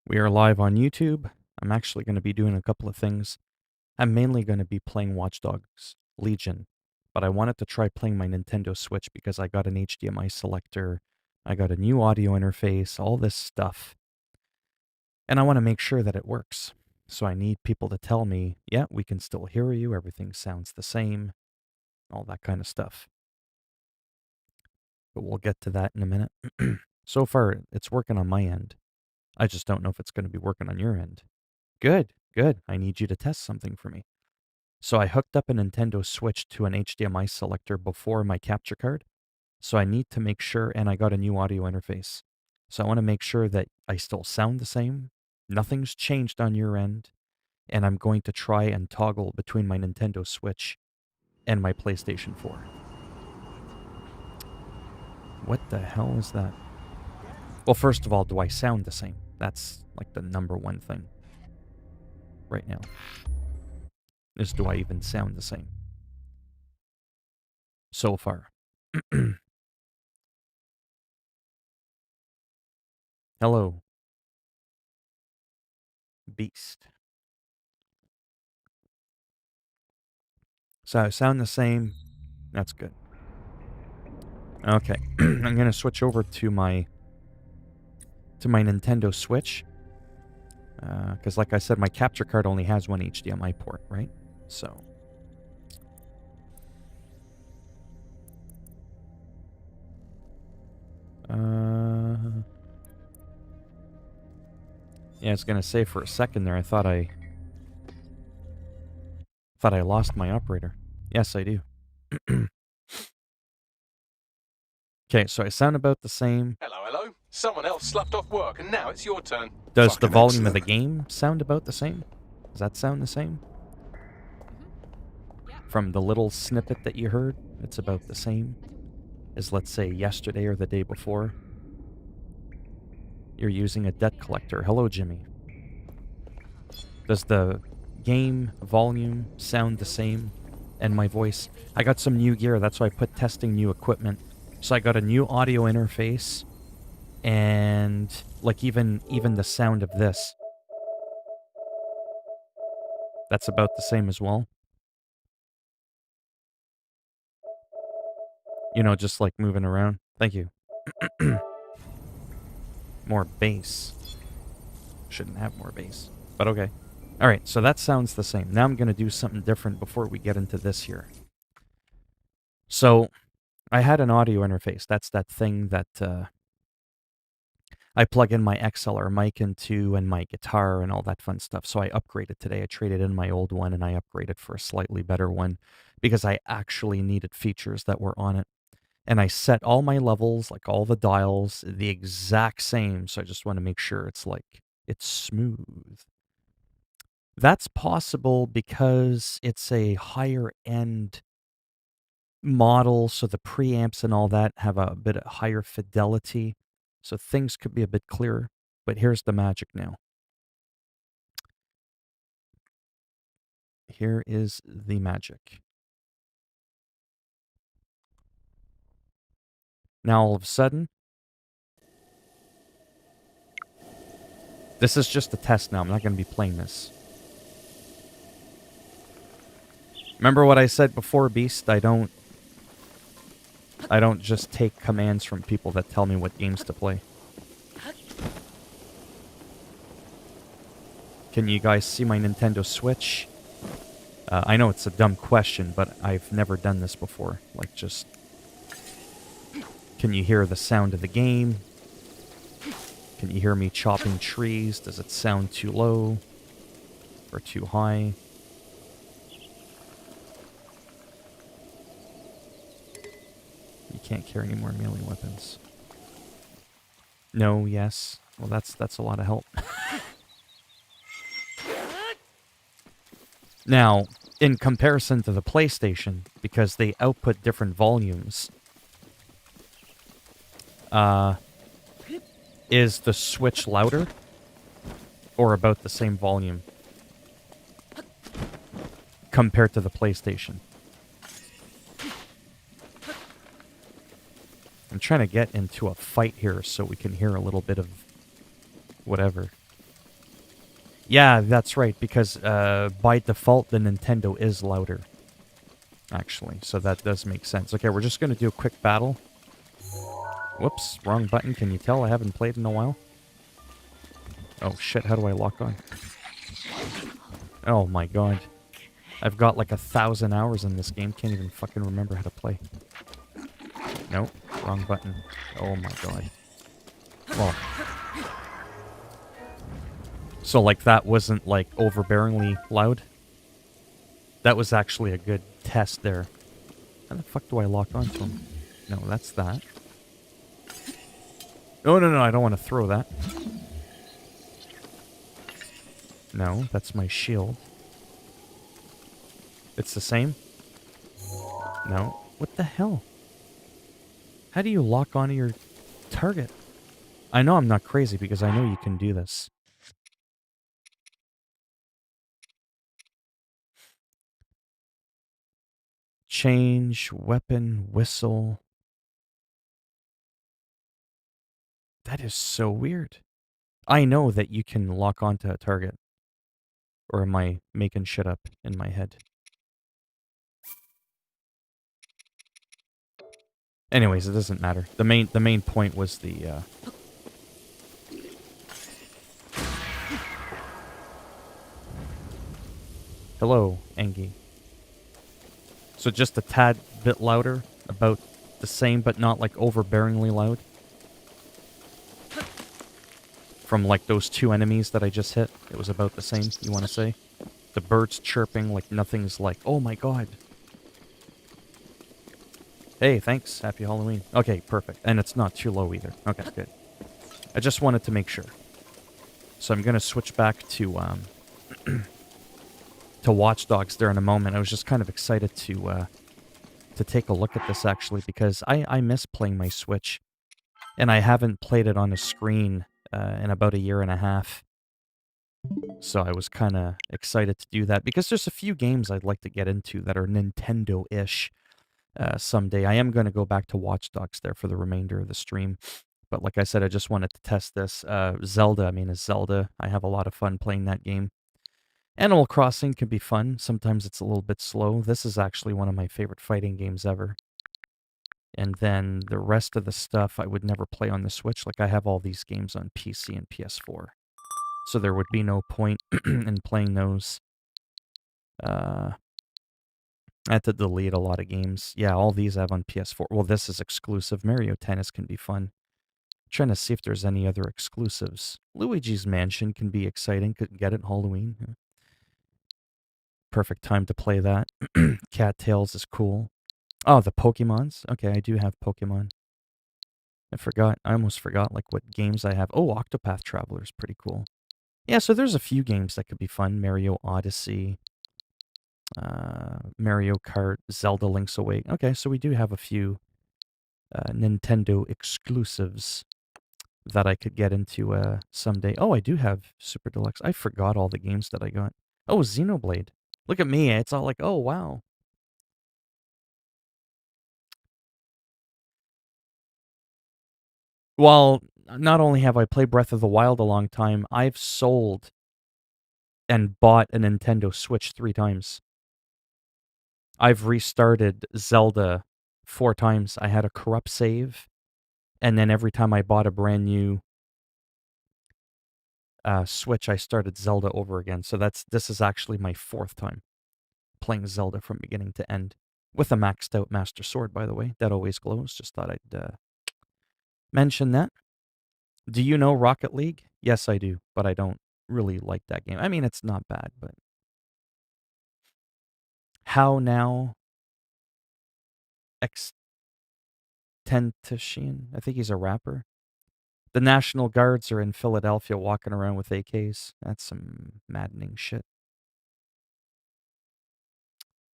We are live on YouTube. I'm actually going to be doing a couple of things. I'm mainly going to be playing Watch Dogs Legion, but I wanted to try playing my Nintendo Switch because I got an HDMI selector, I got a new audio interface, all this stuff. And I want to make sure that it works. So I need people to tell me, yeah, we can still hear you, everything sounds the same, all that kind of stuff. But we'll get to that in a minute. So far, it's working on my end. I just don't know if it's going to be working on your end. Good, good. I need you to test something for me. So I hooked up a Nintendo Switch to an HDMI selector before my capture card. So I need to make sure, and I got a new audio interface. So I want to make sure that I still sound the same. Nothing's changed on your end. And I'm going to try and toggle between my Nintendo Switch and my PlayStation 4. What the hell is that? Well, first of all, do I sound the same? That's like the number one thing right now. Is do I even sound the same? So far. Hello. Beast. So I sound the same. That's good. Okay. I'm going to switch over to my Nintendo Switch. Because like I said, my capture card only has one HDMI port, right? So... yeah, I was going to say for a second there, I thought I lost my operator. Yes, I do. Okay, so I sound about the same. Hello, hello. Someone else slapped off work and now it's your turn. Does the volume of the game sound about the same? Does that sound the same? From the little snippet that you heard, it's about the same as, let's say, yesterday or the day before. You're using a debt collector. Hello, Jimmy. Does the game volume sound the same? And my voice? I got some new gear, that's why I put testing new equipment. So I got a new audio interface, and like even the sound of this. That's about the same as well. You know, just like moving around. Thank you. More bass. Shouldn't have more bass, but okay. Alright, so that sounds the same. Now I'm going to do something different before we get into this here. So, I had an audio interface. That's that thing that I plug in my XLR mic into and my guitar and all that fun stuff. So I upgraded today. I traded in my old one and I upgraded for a slightly better one because I actually needed features that were on it. And I set all my levels, like all the dials, the exact same. So I just want to make sure it's smooth. That's possible because it's a higher end model, so the preamps and all that have a bit of higher fidelity, so things could be a bit clearer. But here's the magic now. Here is the magic. Now all of a sudden, this is just a test now. I'm not going to be playing this. Remember what I said before, Beast? I don't just take commands from people that tell me what games to play. Can you guys see my Nintendo Switch? I know it's a dumb question, but I've never done this before. Like, just... Can you hear the sound of the game? Can you hear me chopping trees? Does it sound too low? Or too high? You can't carry any more melee weapons. No, yes. Well, that's a lot of help. Now, in comparison to the PlayStation, because they output different volumes, is the Switch louder? Or about the same volume? Compared to the PlayStation? I'm trying to get into a fight here so we can hear a little bit of whatever. Yeah, that's right, because by default, the Nintendo is louder, actually. So that does make sense. Okay, we're just going to do a quick battle. Whoops, wrong button. Can you tell I haven't played in a while? Oh, shit, how do I lock on? Oh, my God. I've got like 1,000 hours in this game. Can't even fucking remember how to play. Nope, wrong button. Oh, my God. Well, so like that wasn't like overbearingly loud? That was actually a good test there. How the fuck do I lock onto him? No, that's that. No, no, no, I don't want to throw that. No, that's my shield. It's the same? No. What the hell? How do you lock onto your target? I know I'm not crazy because I know you can do this. Change, weapon, whistle. That is so weird. I know that you can lock onto a target. Or am I making shit up in my head? Anyways, it doesn't matter. The main point was the hello, Engie. So just a tad bit louder, about the same, but not like overbearingly loud. From like those two enemies that I just hit, it was about the same, you want to say? The birds chirping, like nothing's like, oh my god. Hey, thanks. Happy Halloween. Okay, perfect. And it's not too low either. Okay, good. I just wanted to make sure. So I'm going to switch back to Watch Dogs there in a moment. I was just kind of excited to take a look at this actually because I miss playing my Switch. And I haven't played it on a screen in about a year and a half. So I was kind of excited to do that because there's a few games I'd like to get into that are Nintendo-ish someday. I am going to go back to Watch Dogs there for the remainder of the stream. But like I said, I just wanted to test this. Zelda, I mean, is Zelda. I have a lot of fun playing that game. Animal Crossing can be fun. Sometimes it's a little bit slow. This is actually one of my favorite fighting games ever. And then the rest of the stuff I would never play on the Switch. Like I have all these games on PC and PS4. So there would be no point in playing those. I had to delete a lot of games. Yeah, all these I have on PS4. Well, this is exclusive. Mario Tennis can be fun. Trying to see if there's any other exclusives. Luigi's Mansion can be exciting. Could get it Halloween. Yeah. Perfect time to play that. Cattails is cool. Oh, the Pokemons. Okay, I do have Pokemon. I forgot. I almost forgot like what games I have. Oh, Octopath Traveler is pretty cool. Yeah, so there's a few games that could be fun. Mario Odyssey, Mario Kart, Zelda Link's Away. Okay, so we do have a few Nintendo exclusives that I could get into someday. Oh, I do have Super Deluxe. I forgot all the games that I got. Oh, Xenoblade. Look at me. It's all like, oh, wow. Well, not only have I played Breath of the Wild a long time, I've sold and bought a Nintendo Switch 3 times. I've restarted Zelda 4 times. I had a corrupt save, and then every time I bought a brand new Switch, I started Zelda over again. So this is actually my 4th time playing Zelda from beginning to end. With a maxed out Master Sword, by the way. That always glows. Just thought I'd mention that. Do you know Rocket League? Yes, I do, but I don't really like that game. I mean, it's not bad, but... How now? Extentation? I think he's a rapper. The National Guards are in Philadelphia walking around with AKs. That's some maddening shit.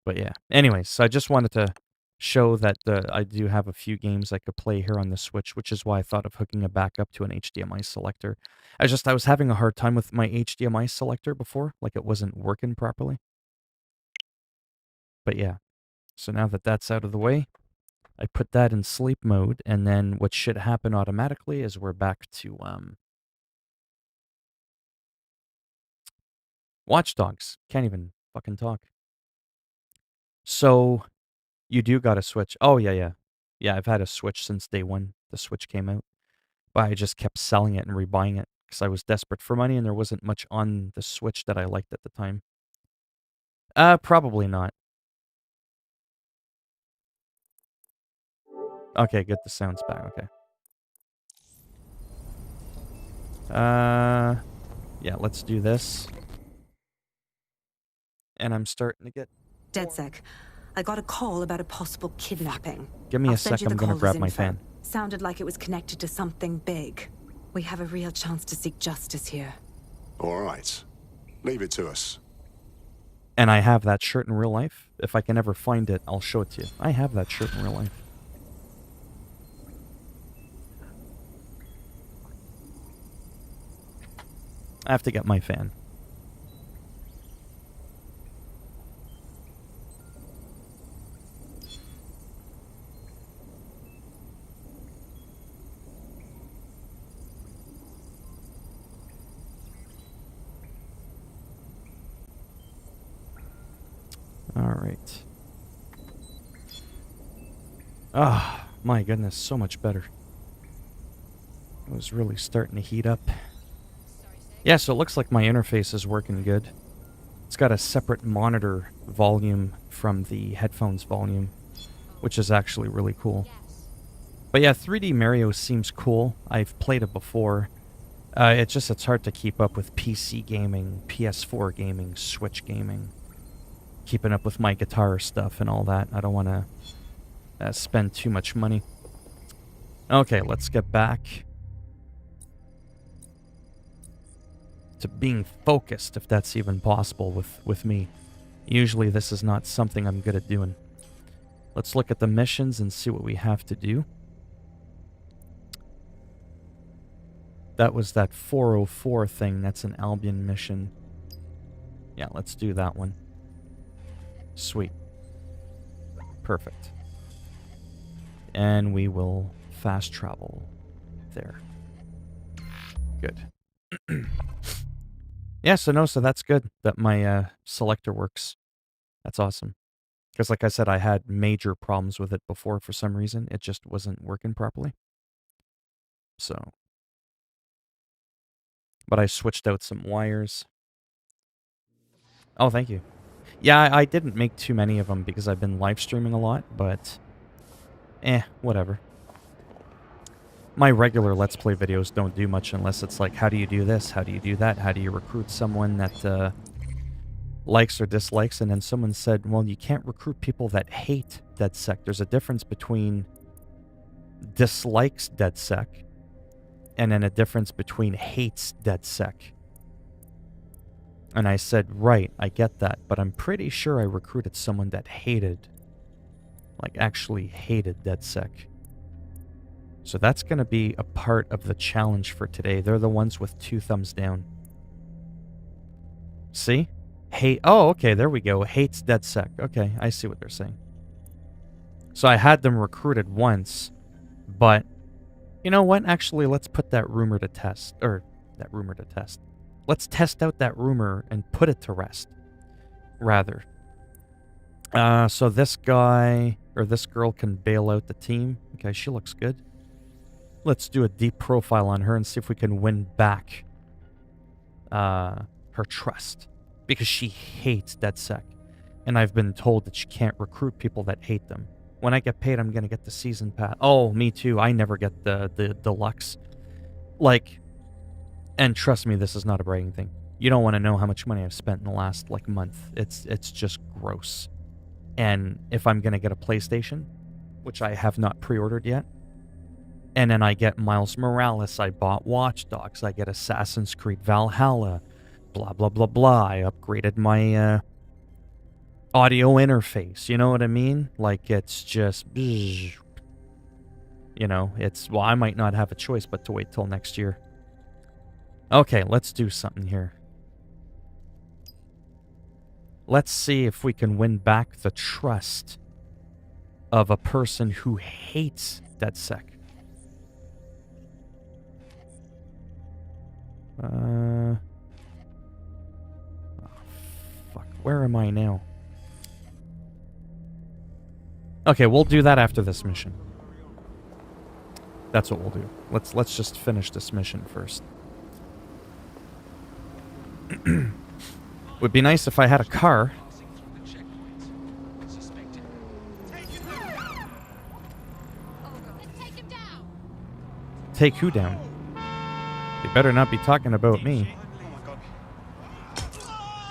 But yeah. Anyways, so I just wanted to show that I do have a few games I could play here on the Switch, which is why I thought of hooking it back up to an HDMI selector. I was having a hard time with my HDMI selector before, like it wasn't working properly. But yeah. So now that that's out of the way, I put that in sleep mode, and then what should happen automatically is we're back to Watch Dogs. Can't even fucking talk. So, you do got a Switch. Oh, yeah, yeah. Yeah, I've had a Switch since day one the Switch came out. But I just kept selling it and rebuying it because I was desperate for money and there wasn't much on the Switch that I liked at the time. Probably not. Okay, good. The sound's back. Okay. Yeah, let's do this. And I'm starting to get... DedSec, I got a call about a possible kidnapping. Give me I'll a send sec, you the I'm gonna caller's grab my info. fan. Sounded like it was connected to something big. We have a real chance to seek justice here. All right. Leave it to us. And I have that shirt in real life. If I can ever find it, I'll show it to you. I have that shirt in real life. I have to get my fan. Alright. Ah, my goodness, so much better. It was really starting to heat up. Yeah, so it looks like my interface is working good. It's got a separate monitor volume from the headphones volume, which is actually really cool. But yeah, 3D Mario seems cool. I've played it before. It's hard to keep up with PC gaming, PS4 gaming, Switch gaming. Keeping up with my guitar stuff and all that. I don't want to spend too much money. Okay, let's get back to being focused, if that's even possible with me. Usually this is not something I'm good at doing. Let's look at the missions and see what we have to do. That was that 404 thing. That's an Albion mission. Yeah, let's do that one. Sweet. Perfect. And we will fast travel there. Good. Yeah, so that's good that my selector works. That's awesome. Because like I said, I had major problems with it before for some reason. It just wasn't working properly. So. But I switched out some wires. Oh, thank you. Yeah, I didn't make too many of them because I've been live streaming a lot, but... whatever. My regular Let's Play videos don't do much unless it's like, how do you do this? How do you do that? How do you recruit someone that likes or dislikes? And then someone said, well, you can't recruit people that hate DedSec. There's a difference between dislikes DedSec and then a difference between hates DedSec. And I said, right, I get that, but I'm pretty sure I recruited someone that hated, like actually hated DedSec. So that's going to be a part of the challenge for today. They're the ones with 2 thumbs down. See? Hate. Oh, okay, there we go. Hates DedSec. Okay, I see what they're saying. So I had them recruited once, but you know what? Actually, let's put that rumor to test. Let's test out that rumor and put it to rest, rather. So this guy, or this girl can bail out the team. Okay, she looks good. Let's do a deep profile on her and see if we can win back her trust. Because she hates DedSec. And I've been told that she can't recruit people that hate them. When I get paid, I'm going to get the season pass. Oh, me too. I never get the deluxe. Like, and trust me, this is not a bragging thing. You don't want to know how much money I've spent in the last, like, month. It's just gross. And if I'm going to get a PlayStation, which I have not pre-ordered yet, and then I get Miles Morales, I bought Watch Dogs, I get Assassin's Creed Valhalla, blah, blah, blah, blah. I upgraded my audio interface, you know what I mean? Like, it's just... You know, it's... Well, I might not have a choice but to wait till next year. Okay, let's do something here. Let's see if we can win back the trust of a person who hates DedSec. Oh, where am I now? Okay, we'll do that after this mission. That's what we'll do. Let's just finish this mission first. Would be nice if I had a car. Take who down? You better not be talking about me.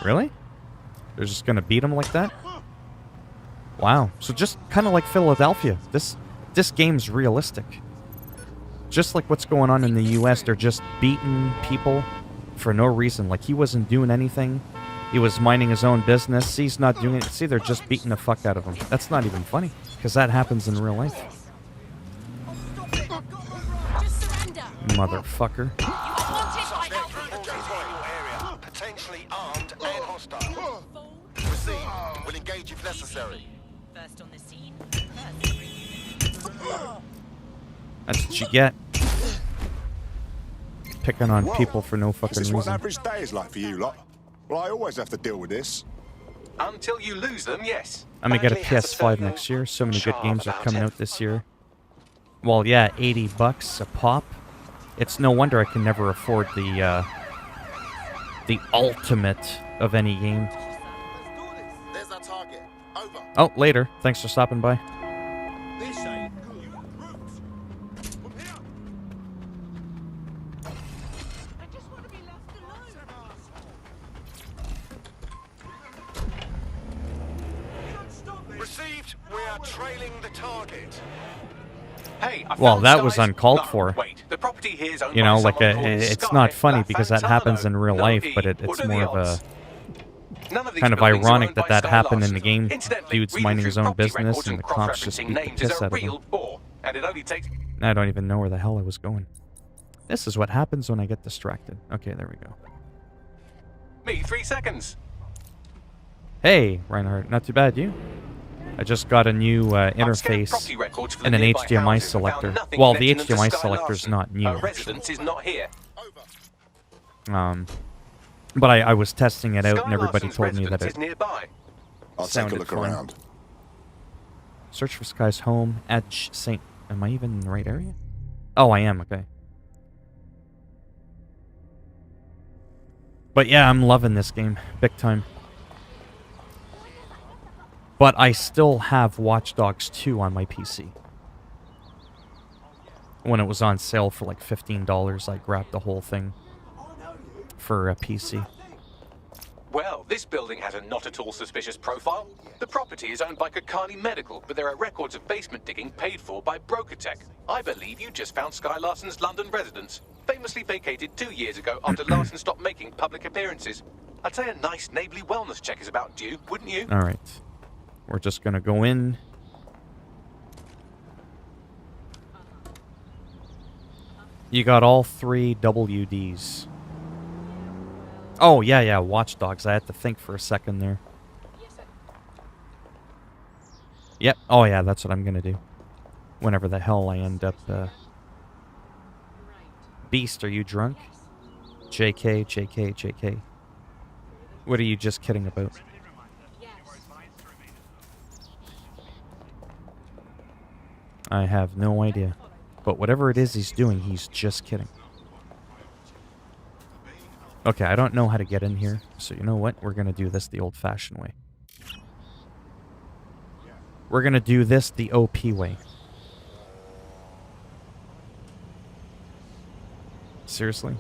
Really? They're just gonna beat him like that? Wow. So just kind of like Philadelphia. This game's realistic. Just like what's going on in the US, they're just beating people for no reason. Like, he wasn't doing anything. He was minding his own business. He's not doing it. See, they're just beating the fuck out of him. That's not even funny, because that happens in real life. Motherfucker. Potentially armed and hostile. Proceed. We'll engage if necessary. First on the scene. That's what you get. Picking on people for no fucking Is this what reason. an average day is like for you lot? Well, I always have to deal with this. Until you lose them, yes. I'm gonna get a PS5 next year. So many good games are coming out this year. Well, yeah, $80 a pop. It's no wonder I can never afford the ultimate of any game. There's our target. Over. Oh, later. Thanks for stopping by. This ain't Received. We are trailing the target. Hey, I Well, found that was Sky's- uncalled No, for. Wait, the property here is owned You by know, like someone called it's Sky. not funny That because that Fantasano. happens in real No life, E. but it's What are more the of a odds? None of these kind of buildings are ironic owned that by that Sky happened in Larson. the game. Incidentally, Dude's reading minding through his own property business records and the cops just cross-referencing beat the names piss is a out of him. real bore, and it only takes I don't even know where the hell I was going. This is what happens when I get distracted. Okay, there we go. me 3 seconds. Hey, Reinhardt, not too bad, you? I just got a new I've scanned interface property records for the and an nearby HDMI houses and found selector. nothing Well, the connecting them to HDMI Sky selector's Larson. not new, Her actually. residence is not here. But I was testing it out, Sky and everybody Larson's told me that residence it is nearby. I'll take sounded a look fun. around. Search for Sky's home at St. Am I even in the right area? Oh, I am, okay. But yeah, I'm loving this game. Big time. But I still have Watch Dogs 2 on my PC. When it was on sale for like $15, I grabbed the whole thing for a PC. Well, this building has a not at all suspicious profile. The property is owned by Kakani Medical, but there are records of basement digging paid for by Brokertech. I believe you just found Sky Larson's London residence, famously vacated 2 years ago after Larson stopped making public appearances. I'd say a nice neighborly wellness check is about due, wouldn't you? All right. We're just going to go in. You got all 3 WDs. Oh, yeah, Watch Dogs. I had to think for a second there. Yep. Oh, yeah, that's what I'm going to do. Whenever the hell I end up... Beast, are you drunk? JK. What are you just kidding about? I have no idea. But whatever it is he's doing, he's just kidding. Okay, I don't know how to get in here, so you know what? We're going to do this the old-fashioned way. We're going to do this the OP way. Seriously?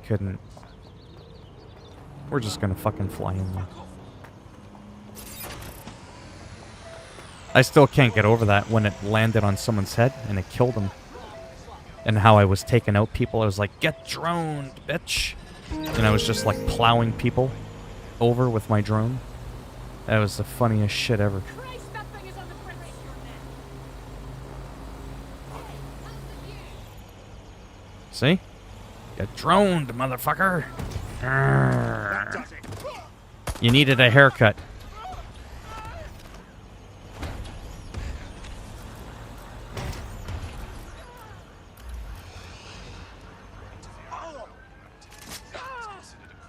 Couldn't... We're just going to fucking fly in there. I still can't get over that when it landed on someone's head and it killed them. And how I was taking out people. I was like, get droned, bitch. And I was just like plowing people over with my drone. That was the funniest shit ever. See? Get droned, motherfucker. Arrgh. You needed a haircut.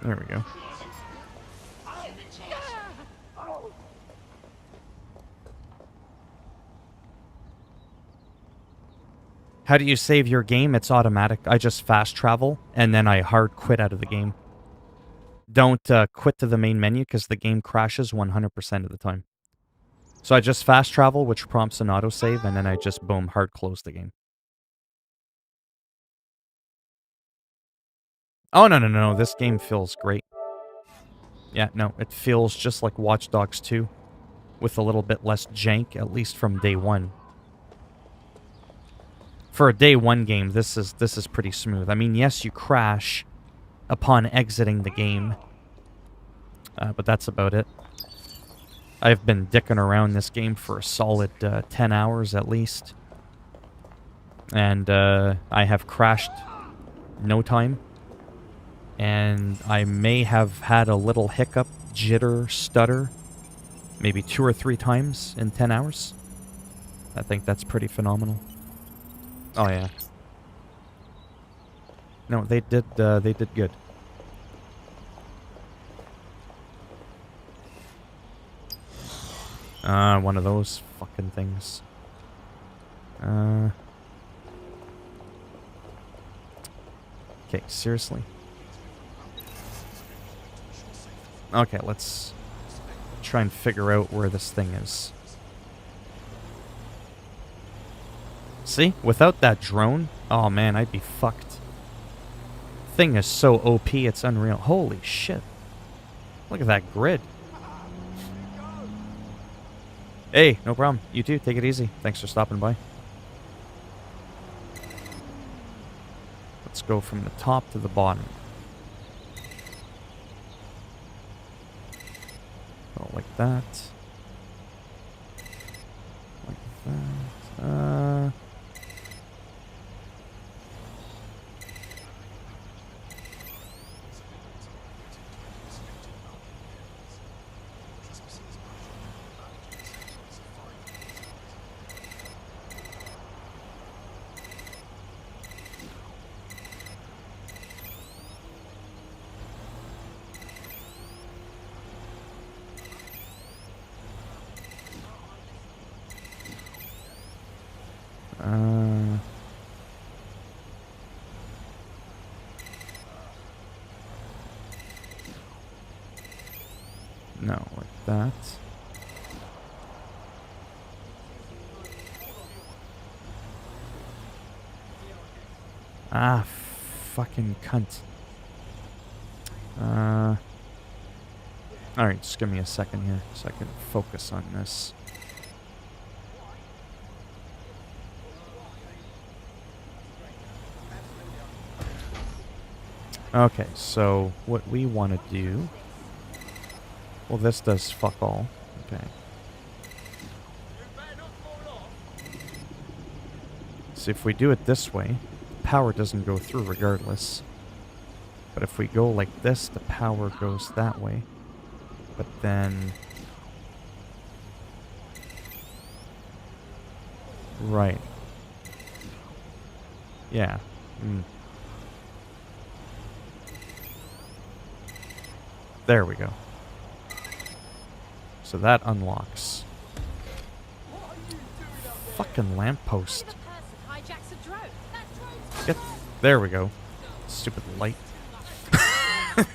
There we go. How do you save your game? It's automatic. I just fast travel, and then I hard quit out of the game. Don't quit to the main menu, because the game crashes 100% of the time. So I just fast travel, which prompts an autosave, and then I just, boom, hard close the game. Oh, no, no, no, this game feels great. Yeah, no, it feels just like Watch Dogs 2, with a little bit less jank, at least from day one. For a day one game, this is pretty smooth. I mean, yes, you crash upon exiting the game, but that's about it. I've been dicking around this game for a solid 10 hours at least. And I have crashed no time. And I may have had a little hiccup, jitter, stutter, maybe 2 or 3 times in 10 hours. I think that's pretty phenomenal. Oh, yeah. No, they did good. One of those fucking things. Okay, seriously? Okay, let's try and figure out where this thing is. See? Without that drone, oh man, I'd be fucked. Thing is so OP, it's unreal. Holy shit. Look at that grid. Hey, no problem. You too, take it easy. Thanks for stopping by. Let's go from the top to the bottom. Oh, like that. Like that. No, like that. Ah, fucking cunt. Alright, just give me a second here so I can focus on this. Okay, so what we want to do... Well, this does fuck all. Okay. So if we do it this way, power doesn't go through regardless. But if we go like this, the power goes that way. But then... Right. Yeah. There we go. So that unlocks. Fucking lamppost. Get, there we go. Stupid light.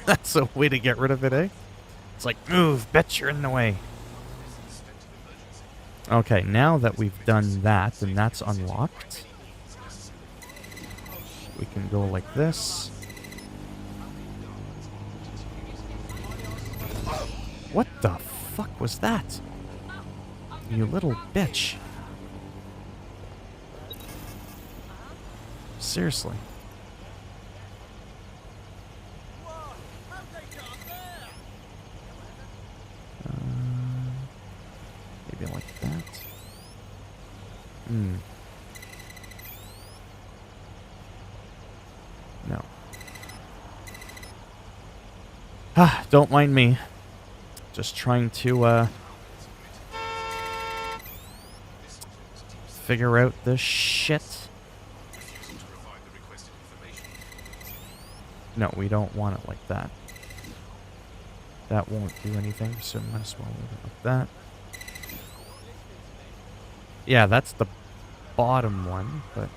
That's a way to get rid of it, eh? It's like, move, bitch, you're in the way. Okay, now that we've done that, and that's unlocked, we can go like this. What the fuck was that? You little bitch. Seriously. Maybe like that. No. Ah, don't mind me. Just trying to, figure out this shit. No, we don't want it like that. That won't do anything, so might as well leave it like that. Yeah, that's the bottom one, but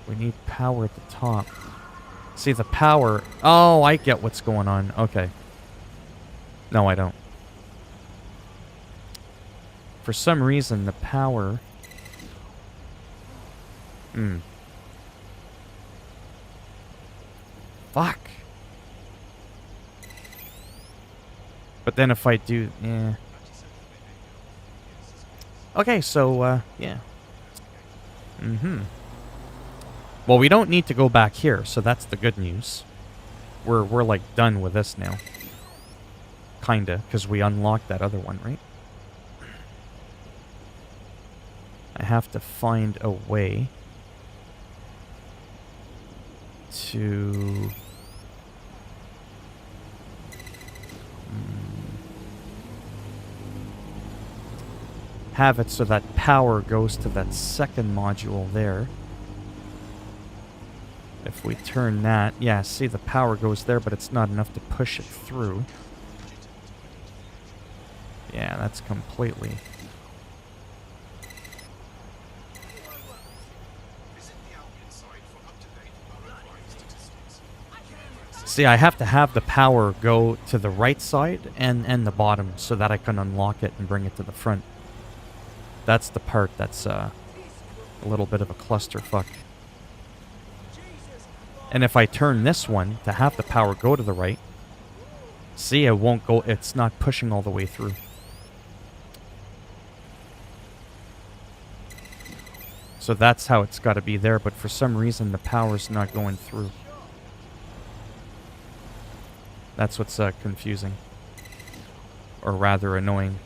We need power at the top. See, the power... Oh, I get what's going on. Okay. No, I don't. For some reason, the power... Fuck. But then if I do... Yeah. Okay, so, yeah. Well, we don't need to go back here, so that's the good news. We're like, done with this now. Kinda, because we unlocked that other one, right? I have to find a way to... have it so that power goes to that second module there. If we turn that... Yeah, see, the power goes there, but it's not enough to push it through. Yeah, that's completely... See, I have to have the power go to the right side and the bottom so that I can unlock it and bring it to the front. That's the part that's a little bit of a clusterfuck. And if I turn this one to have the power go to the right, see, it won't go, it's not pushing all the way through. So that's how it's got to be there, but for some reason the power's not going through. That's what's confusing. Or rather annoying.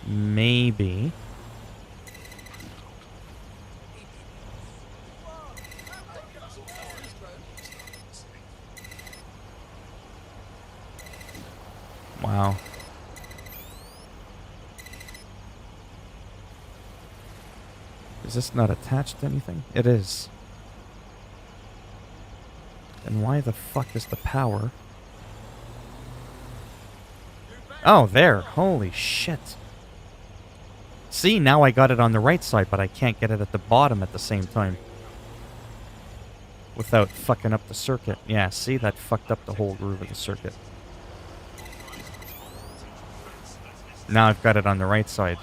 Maybe. Wow. Is this not attached to anything? It is. And why the fuck is the power? Oh, there. Holy shit. See, now I got it on the right side, but I can't get it at the bottom at the same time. Without fucking up the circuit. Yeah, see, that fucked up the whole groove of the circuit. Now I've got it on the right side.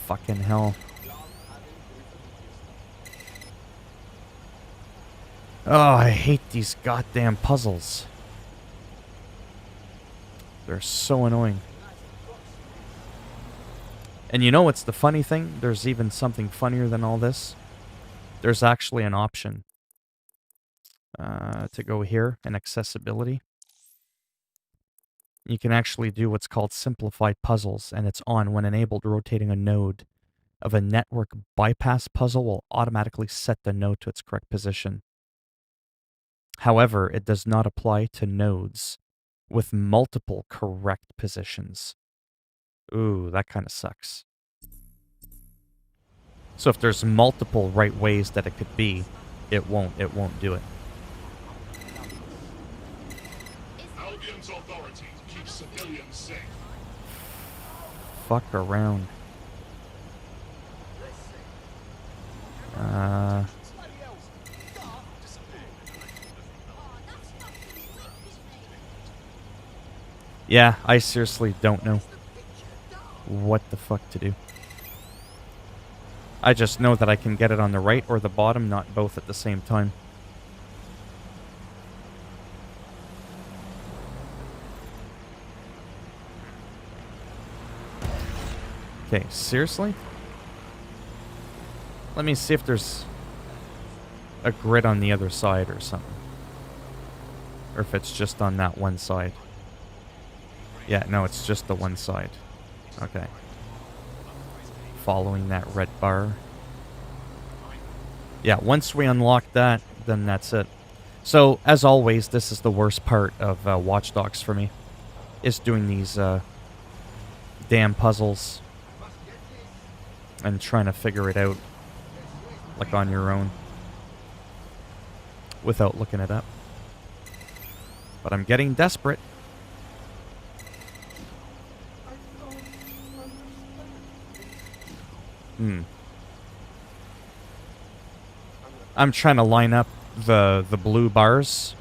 Fucking hell. Oh, I hate these goddamn puzzles. They're so annoying. And you know what's the funny thing? There's even something funnier than all this. There's actually an option to go here in accessibility. You can actually do what's called simplified puzzles, and it's on when enabled. Rotating a node of a network bypass puzzle will automatically set the node to its correct position. However, it does not apply to nodes with multiple correct positions. Ooh, that kind of sucks. So if there's multiple right ways that it could be, it won't do it. Albion's authority keeps civilians safe. Fuck around. Yeah, I seriously don't know what the fuck to do. I just know that I can get it on the right or the bottom, not both at the same time. Okay, seriously? Let me see if there's a grid on the other side or something. Or if it's just on that one side. Yeah, no, it's just the one side. Okay. Following that red bar. Yeah, once we unlock that, then that's it. So, as always, this is the worst part of Watch Dogs for me. Is doing these damn puzzles. And trying to figure it out. Like on your own. Without looking it up. But I'm getting desperate. I'm trying to line up the blue bars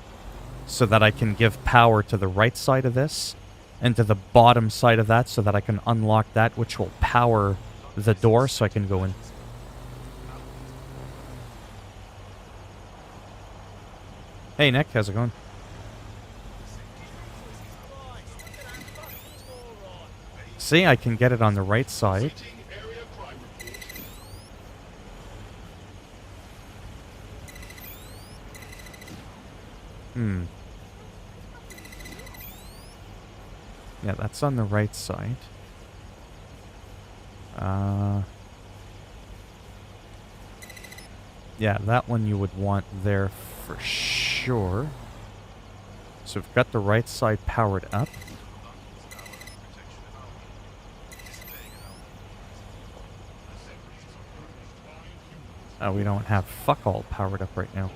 so that I can give power to the right side of this and to the bottom side of that so that I can unlock that, which will power the door so I can go in. Hey Nick, how's it going? See, I can get it on the right side. Yeah, that's on the right side. Yeah, that one you would want there for sure. So we've got the right side powered up. Oh, we don't have fuck all powered up right now.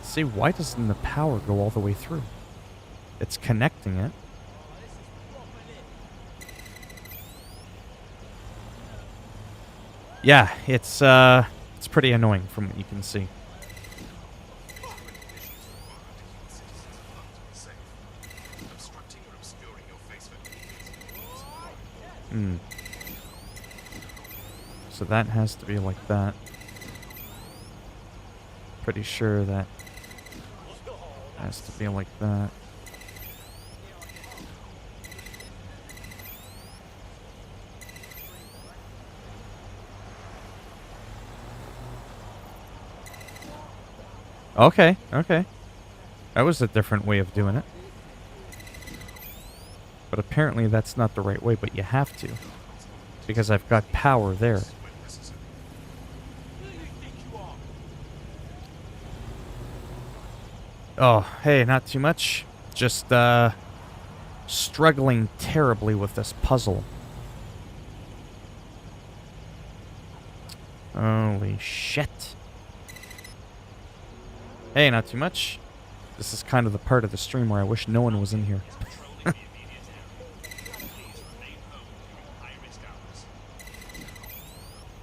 See, why doesn't the power go all the way through? It's connecting it. Yeah, it's pretty annoying from what you can see. So that has to be like that. Pretty sure that has to be like that. Okay, okay. That was a different way of doing it. But apparently that's not the right way, but you have to. Because I've got power there. Oh, hey, not too much. Just, struggling terribly with this puzzle. Holy shit. Hey, not too much. This is kind of the part of the stream where I wish no one was in here.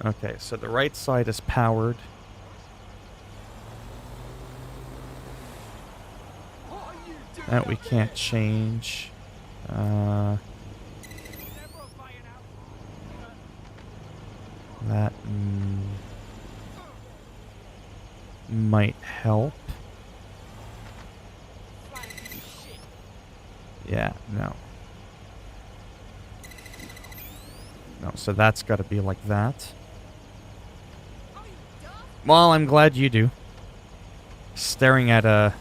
Okay, so the right side is powered. That we can't change. That might help. Yeah, no. No, so that's got to be like that. Well, I'm glad you do. Staring at a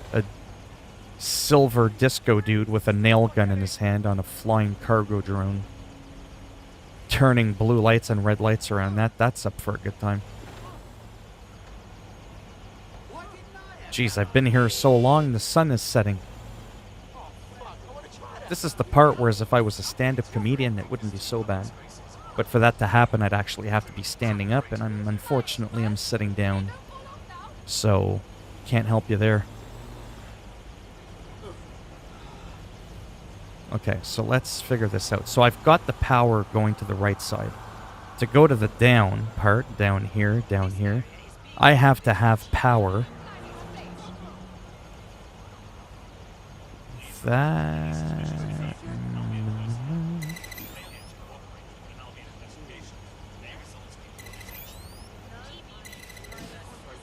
silver disco dude with a nail gun in his hand on a flying cargo drone. Turning blue lights and red lights around. That's up for a good time. Jeez, I've been here so long, the sun is setting. This is the part where as if I was a stand-up comedian, it wouldn't be so bad. But for that to happen, I'd actually have to be standing up, and unfortunately I'm sitting down. So, can't help you there. Okay, so let's figure this out. So I've got the power going to the right side. To go to the down part, down here, I have to have power. That...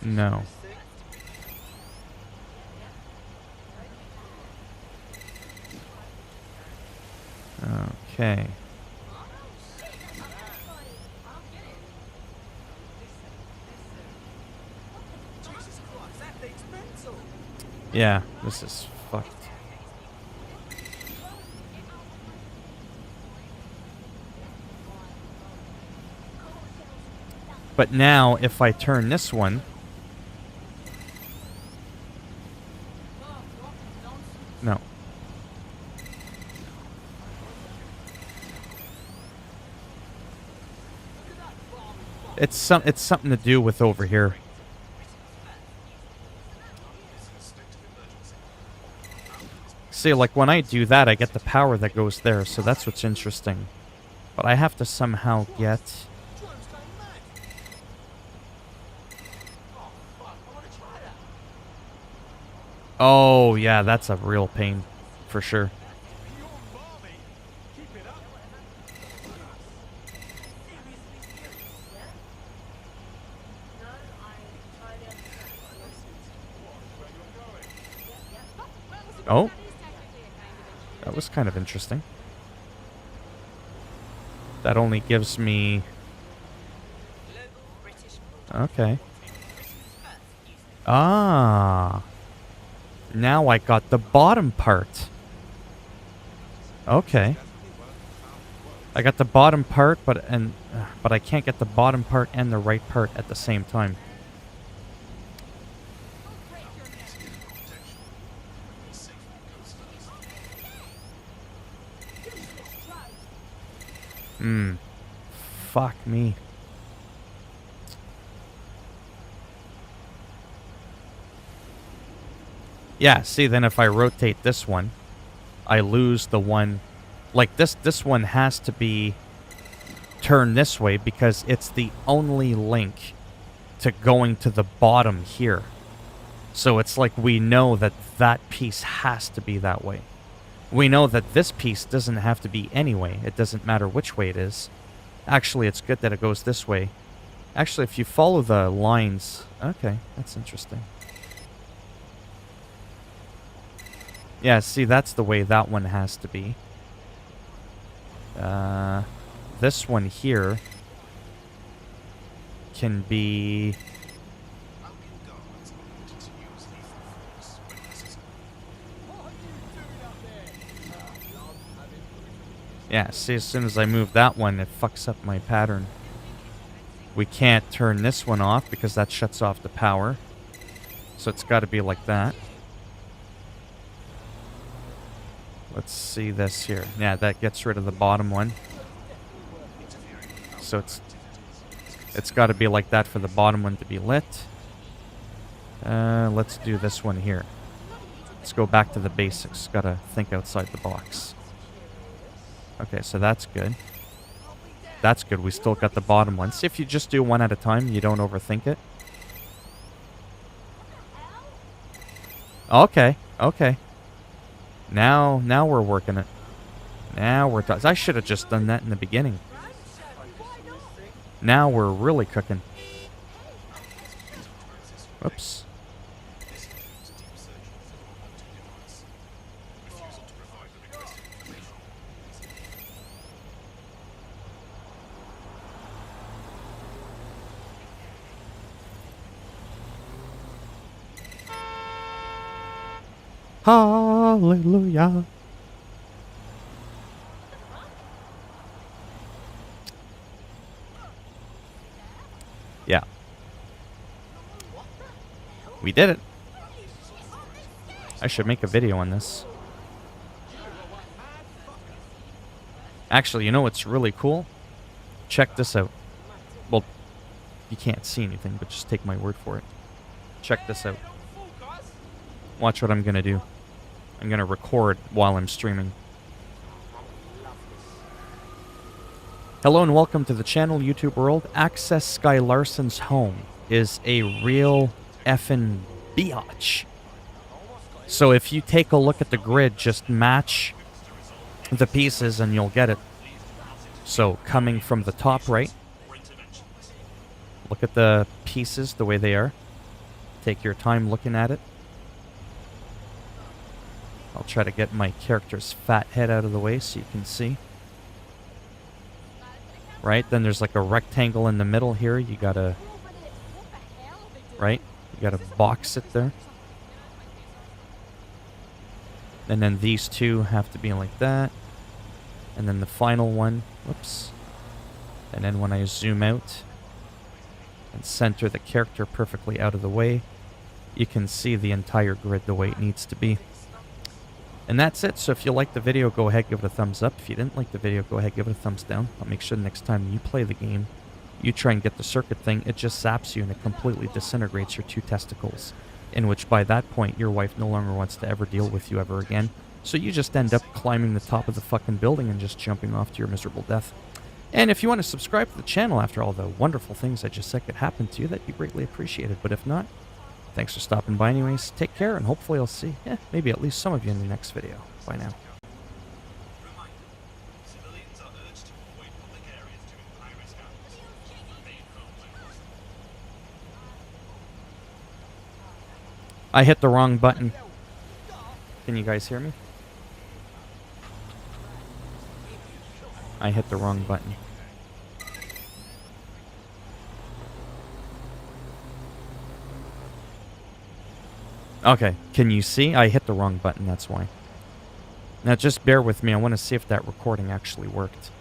No. Okay. Yeah, this is fucked. But now, if I turn this one... No. It's something to do with over here. See, like when I do that, I get the power that goes there, so that's what's interesting. But I have to somehow get... Oh, yeah, that's a real pain, for sure. Oh. That was kind of interesting. That only gives me... Okay. Ah. Now I got the bottom part. Okay. I got the bottom part, but I can't get the bottom part and the right part at the same time. Fuck me. Yeah, see, then if I rotate this one, I lose the one... Like, this one has to be turned this way because it's the only link to going to the bottom here. So it's like we know that that piece has to be that way. We know that this piece doesn't have to be anyway. It doesn't matter which way it is. Actually, it's good that it goes this way. Actually, if you follow the lines... Okay, that's interesting. Yeah, see, that's the way that one has to be. This one here can be... Yeah, see, as soon as I move that one, it fucks up my pattern. We can't turn this one off because that shuts off the power. So it's got to be like that. Let's see this here. Yeah, that gets rid of the bottom one. So it's got to be like that for the bottom one to be lit. Let's do this one here. Let's go back to the basics. Got to think outside the box. Okay, so that's good. That's good. We still got the bottom one. See, if you just do one at a time, you don't overthink it. Okay, okay. Now we're working it. Now we're... I should have just done that in the beginning. Now we're really cooking. Whoops. Hallelujah. Yeah. We did it. I should make a video on this. Actually, you know what's really cool? Check this out. Well, you can't see anything, but just take my word for it. Check this out. Watch what I'm going to do. I'm going to record while I'm streaming. Hello and welcome to the channel, YouTube world. Access Sky Larson's home is a real effing biatch. So if you take a look at the grid, just match the pieces and you'll get it. So coming from the top right, look at the pieces the way they are. Take your time looking at it. I'll try to get my character's fat head out of the way so you can see. Right, then there's like a rectangle in the middle here. You gotta... Right? You gotta box it there. And then these two have to be like that. And then the final one... Whoops. And then when I zoom out and center the character perfectly out of the way, you can see the entire grid the way it needs to be. And that's it. So if you liked the video, go ahead, give it a thumbs up. If you didn't like the video, go ahead, give it a thumbs down. I'll make sure next time you play the game, you try and get the circuit thing, it just zaps you and it completely disintegrates your two testicles. In which by that point, your wife no longer wants to ever deal with you ever again. So you just end up climbing the top of the fucking building and just jumping off to your miserable death. And if you want to subscribe to the channel after all the wonderful things I just said could happen to you, that'd be greatly appreciated. But if not, thanks for stopping by anyways. Take care, and hopefully I'll see, maybe at least some of you in the next video. Bye now. I hit the wrong button. Can you guys hear me? I hit the wrong button. Okay, can you see? I hit the wrong button, that's why. Now just bear with me, I want to see if that recording actually worked.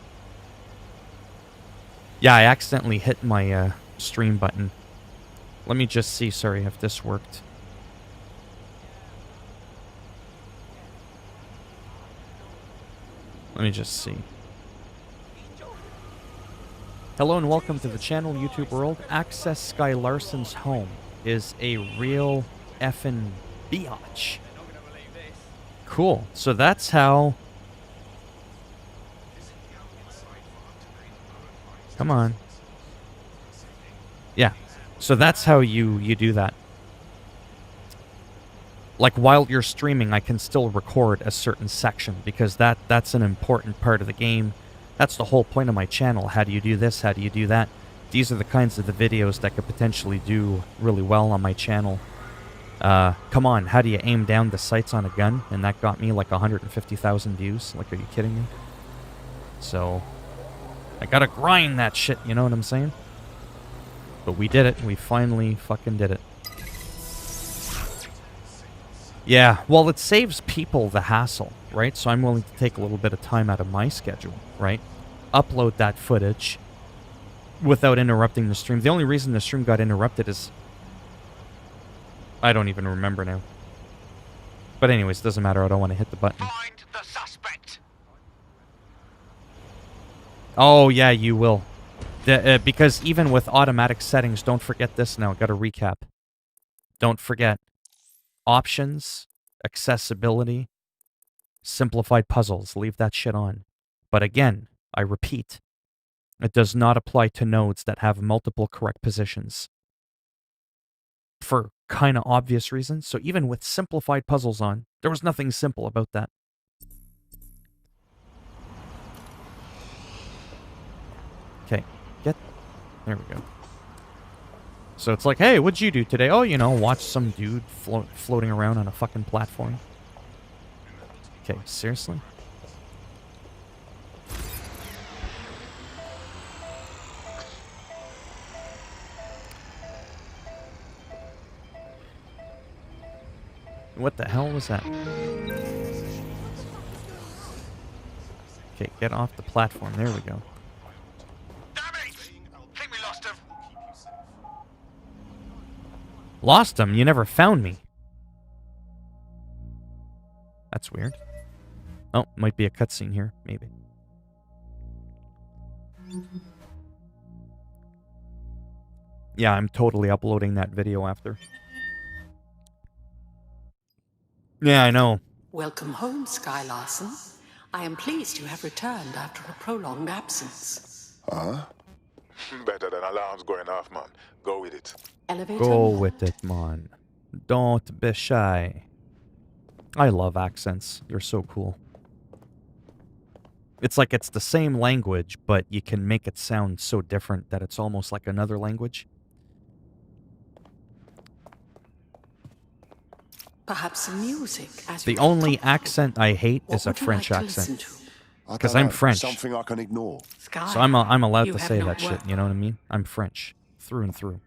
Yeah, I accidentally hit my stream button. Let me just see, sorry, if this worked. Let me just see. Hello and welcome to the channel, YouTube world. Access Sky Larson's home is a real effing biatch. Cool. So that's how... Come on. Yeah. So that's how you do that. Like, while you're streaming, I can still record a certain section, because that's an important part of the game. That's the whole point of my channel. How do you do this? How do you do that? These are the kinds of the videos that could potentially do really well on my channel. Come on, how do you aim down the sights on a gun? And that got me like 150,000 views. Like, are you kidding me? So, I gotta grind that shit, you know what I'm saying? But we did it. We finally fucking did it. Yeah, well, it saves people the hassle, right? So I'm willing to take a little bit of time out of my schedule, right? Upload that footage without interrupting the stream. The only reason the stream got interrupted is... I don't even remember now. But anyways, doesn't matter. I don't want to hit the button. Find the suspect. Oh, yeah, you will. Because even with automatic settings, don't forget this now. Got to recap. Don't forget. Options, accessibility, simplified puzzles. Leave that shit on. But again, I repeat, it does not apply to nodes that have multiple correct positions. For kind of obvious reasons. So even with simplified puzzles on, there was nothing simple about that. Okay, there we go. So it's like, hey, what'd you do today? Oh, you know, watch some dude floating around on a fucking platform. Okay, seriously? What the hell was that? Okay, get off the platform. There we go. Damn it! Think we lost him. Lost him? You never found me. That's weird. Oh, might be a cutscene here. Maybe. Yeah, I'm totally uploading that video after. Yeah, I know. Welcome home, Sky Larson. I am pleased you have returned after a prolonged absence. Better than alarms going off, man. Go with it. Elevator. Go with it, man. Don't be shy. I love accents. They're so cool. It's like it's the same language, but you can make it sound so different that it's almost like another language. Perhaps some music. As The we only talk. accent I hate What is a would you French like to listen accent. to? I 'Cause don't I'm know, French. Something I can ignore. Sky, So I'm allowed you to have say not that shit, worked. you know what I mean? I'm French. Through and through.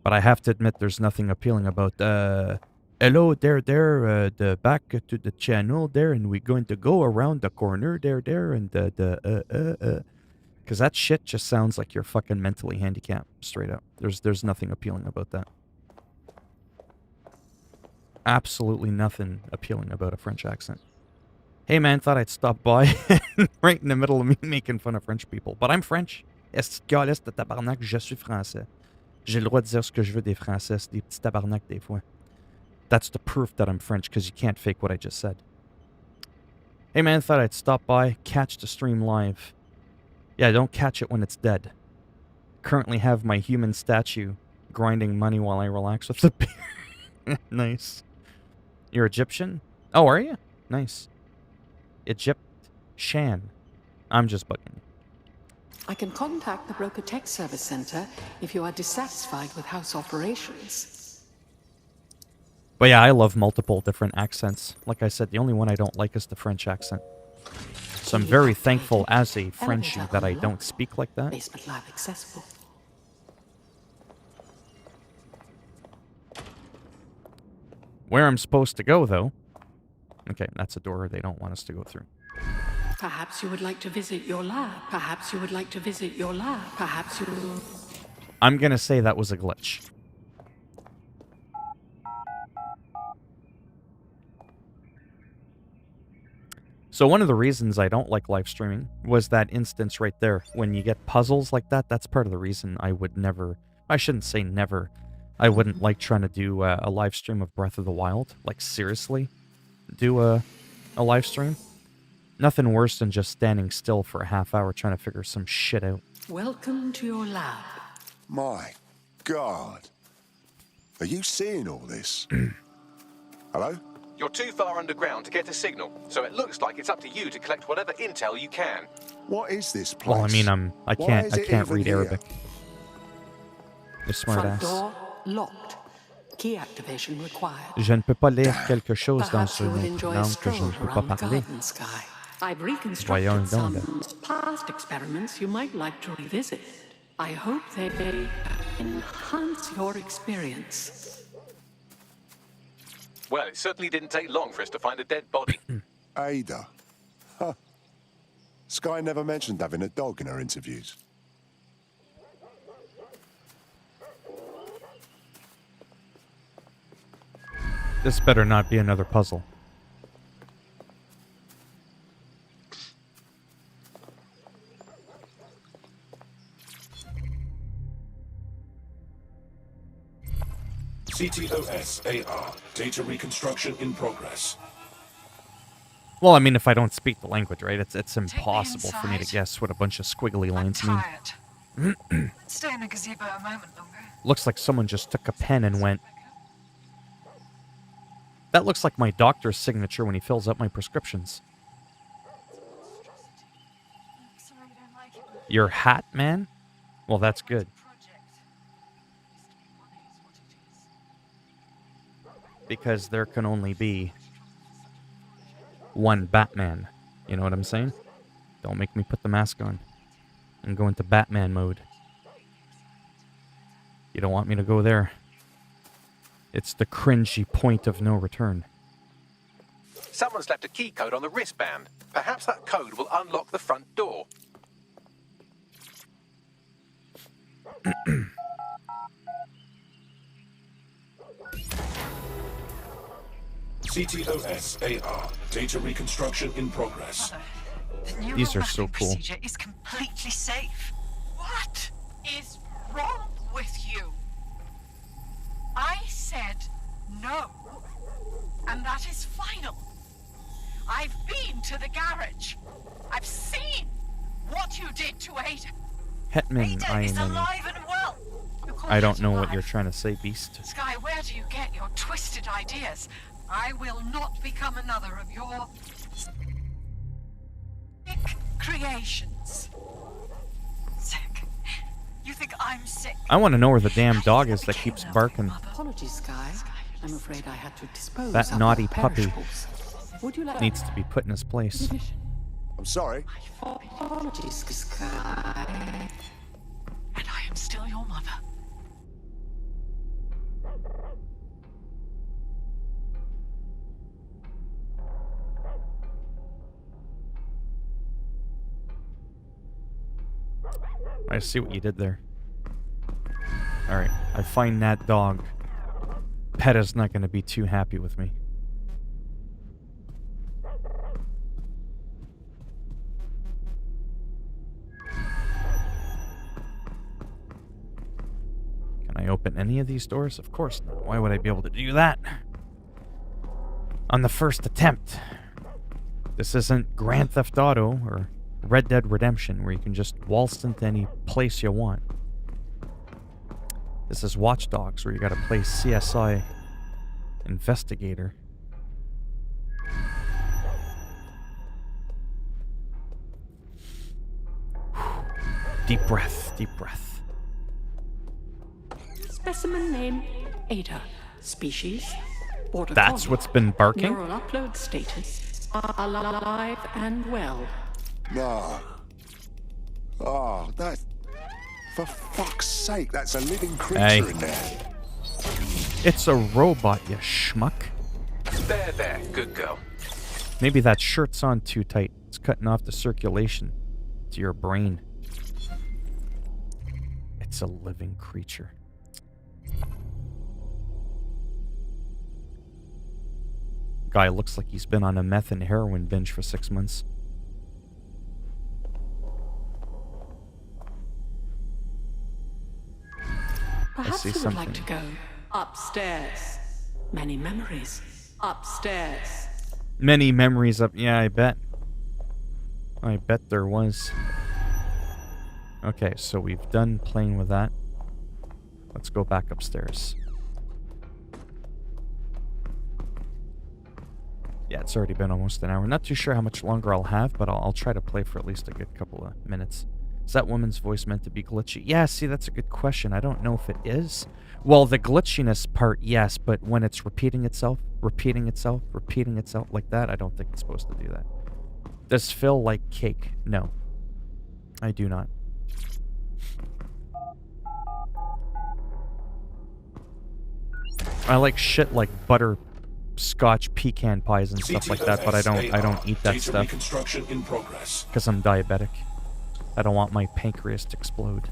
But I have to admit there's nothing appealing about, hello, the back to the channel there, and we're going to go around the corner there, and because that shit just sounds like you're fucking mentally handicapped, straight up. There's nothing appealing about that. Absolutely nothing appealing about a French accent. Hey man, thought I'd stop by right in the middle of me making fun of French people. But I'm French. Est-ce que calisse de tabarnak, je suis français. J'ai le droit de dire ce que je veux des français, c'est des petits tabarnak des fois. That's the proof that I'm French, because you can't fake what I just said. Hey man, thought I'd stop by, catch the stream live. Yeah, don't catch it when it's dead. Currently have my human statue grinding money while I relax with the beer. Nice. You're Egyptian? Oh, are you? Nice. Egyptian. I'm just bugging you. I can contact the Broker Tech Service Center if you are dissatisfied with house operations. But yeah, I love multiple different accents. Like I said, the only one I don't like is the French accent. So I'm very thankful as a Frenchie that I don't speak like that. Basement lab accessible. Where I'm supposed to go, though... Okay, that's a door they don't want us to go through. Perhaps you would like to visit your lab. Perhaps you would like to visit your lab. Perhaps you... I'm gonna say that was a glitch. So one of the reasons I don't like live streaming was that instance right there. When you get puzzles like that, that's part of the reason I would never... I shouldn't say never. I wouldn't like trying to do a live stream of Breath of the Wild. Like, seriously? Do a live stream? Nothing worse than just standing still for a half hour trying to figure some shit out. Welcome to your lab. My God. Are you seeing all this? Hello? You're too far underground to get a signal, so it looks like it's up to you to collect whatever intel you can. What is this place? Well, I mean, I Why is it can't even read here? Arabic. You're smart Front ass. door locked. Key activation required. Je ne peux pas lire quelque chose dans Perhaps you une would autre enjoy a langue que je stroll ne peux pas around the parler. garden sky. I've reconstructed Voyons some donc. past experiments you might like to revisit. I hope they enhance your experience. Well, it certainly didn't take long for us to find a dead body. Ada. Huh. Sky never mentioned having a dog in her interviews. This better not be another puzzle. CTOS-AR. Data reconstruction in progress. Well, I mean, if I don't speak the language, right? It's impossible for me to guess what a bunch of squiggly lines mean. Stay in the gazebo a moment longer. Looks like someone just took a pen and went... That looks like my doctor's signature when he fills out my prescriptions. Sorry you don't like it. Your hat, man? Well, that's good. Because there can only be one Batman. You know what I'm saying? Don't make me put the mask on and go into Batman mode. You don't want me to go there. It's the cringy point of no return. Someone's left a key code on the wristband. Perhaps that code will unlock the front door. CTOS-AR. Data reconstruction in progress. The neural These are so mapping cool. procedure is completely safe. What is wrong with you? I said no, and that is final. I've been to the garage. I've seen what you did to Ada. Hetman, Ada is alive and well. You call I don't that know what alive? you're trying to say, Beast. Sky, where do you get your twisted ideas? I will not become another of your sick creations. Sick. You think I'm sick? I want to know where the damn dog is that keeps barking. Apologies, Sky. I'm afraid I had to dispose That of naughty your puppy perishables. Would you like needs to be put in his place. I'm sorry. Apologies, Sky. And I am still your mother. I see what you did there. Alright, I find that dog. Petta's not going to be too happy with me. Can I open any of these doors? Of course not. Why would I be able to do that? On the first attempt. This isn't Grand Theft Auto or Red Dead Redemption, where you can just waltz into any place you want. This is Watch Dogs, where you gotta play CSI investigator. Deep breath, deep breath. Specimen name Ada. Species border That's collie. what's been barking? Neural upload status alive and well. No. Oh, that... For fuck's sake, that's a living creature in there. It's a robot, you schmuck. There, good girl. Maybe that shirt's on too tight. It's cutting off the circulation to your brain. It's a living creature. Guy looks like he's been on a meth and heroin binge for 6 months. Perhaps see you would something. like to go upstairs. Many memories. Upstairs. Many memories up. Yeah, I bet. I bet there was. Okay, so we've done playing with that. Let's go back upstairs. Yeah, it's already been almost an hour. Not too sure how much longer I'll have, but I'll try to play for at least a good couple of minutes. Is that woman's voice meant to be glitchy? Yeah, see, that's a good question. I don't know if it is. Well, the glitchiness part, yes, but when it's repeating itself like that, I don't think it's supposed to do that. Does Phil like cake? No. I do not. I like shit like butterscotch pecan pies and stuff like that, but I don't eat that stuff Reconstruction in progress. because I'm diabetic. I don't want my pancreas to explode.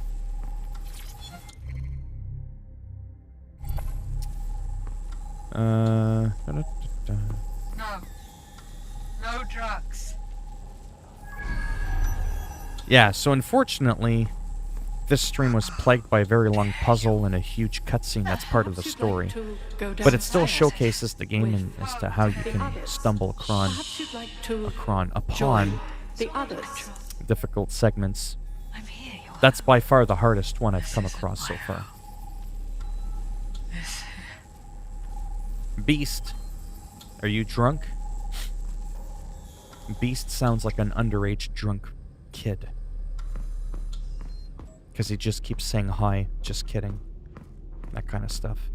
No. No drugs. Yeah, so unfortunately, this stream was plagued by a very long puzzle and a huge cutscene that's part of the story. But it still showcases the game as to how you can stumble upon The others. difficult segments. That's by far the hardest one I've come across so far. Beast, are you drunk? Beast sounds like an underage drunk kid. Because he just keeps saying hi, just kidding. That kind of stuff.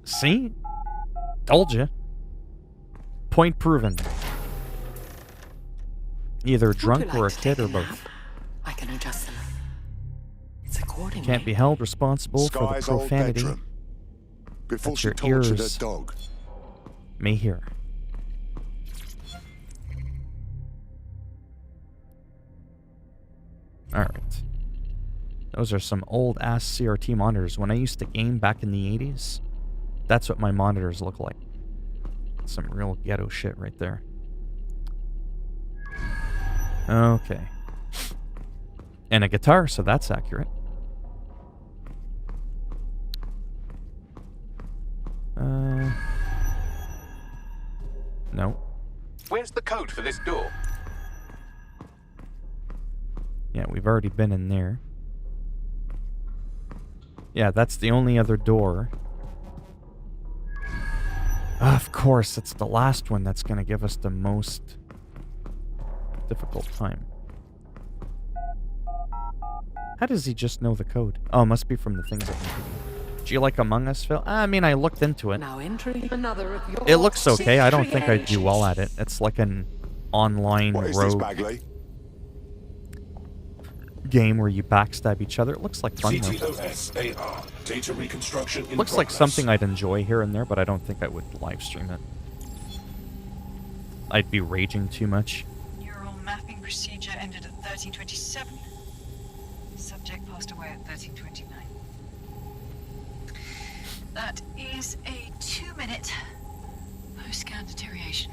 See? Told you. Point proven. Either drunk or a kid or both. I can adjust them. It's accordingly. Can't be held responsible for the Sky's old profanity bedroom. Before that she your tortured her ears dog. may hear. Alright. Those are some old-ass CRT monitors. When I used to game back in the 80s, that's what my monitors look like. Some real ghetto shit right there. Okay. And a guitar, so that's accurate. No. Where's the code for this door? Yeah, we've already been in there. Yeah, that's the only other door. Of course, it's the last one that's going to give us the most difficult time. How does he just know the code? Oh, it must be from the things that we do. Do you like Among Us, Phil? I mean, I looked into it. Now entering another of your It looks okay. I don't think I'd do creations. well at it. It's like an online What is this, rogue Bagley? game where you backstab each other. It looks like fun, though. CTOSAR. Data reconstruction in Looks like progress. something I'd enjoy here and there, but I don't think I would live stream it. I'd be raging too much. Neural mapping procedure ended at 1327. Subject passed away at 1329. That is a 2-minute post-scan deterioration,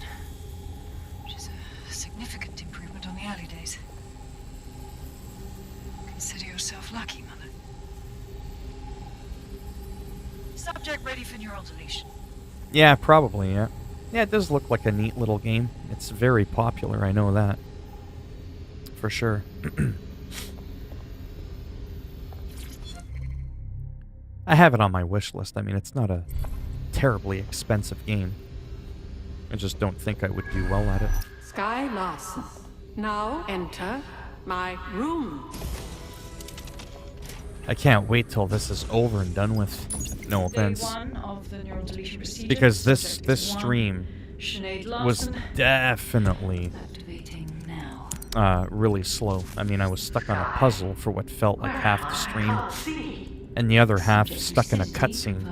which is a significant improvement on the early days. Consider yourself lucky, Mother. Subject ready for neural deletion. Yeah, probably, yeah. Yeah, it does look like a neat little game. It's very popular, I know that. For sure. I have it on my wish list. I mean, it's not a terribly expensive game. I just don't think I would do well at it. Sky Larson, now enter my room. I can't wait till this is over and done with. No offense. Because this stream was definitely really slow. I mean, I was stuck on a puzzle for what felt like half the stream, and the other half stuck in a cutscene.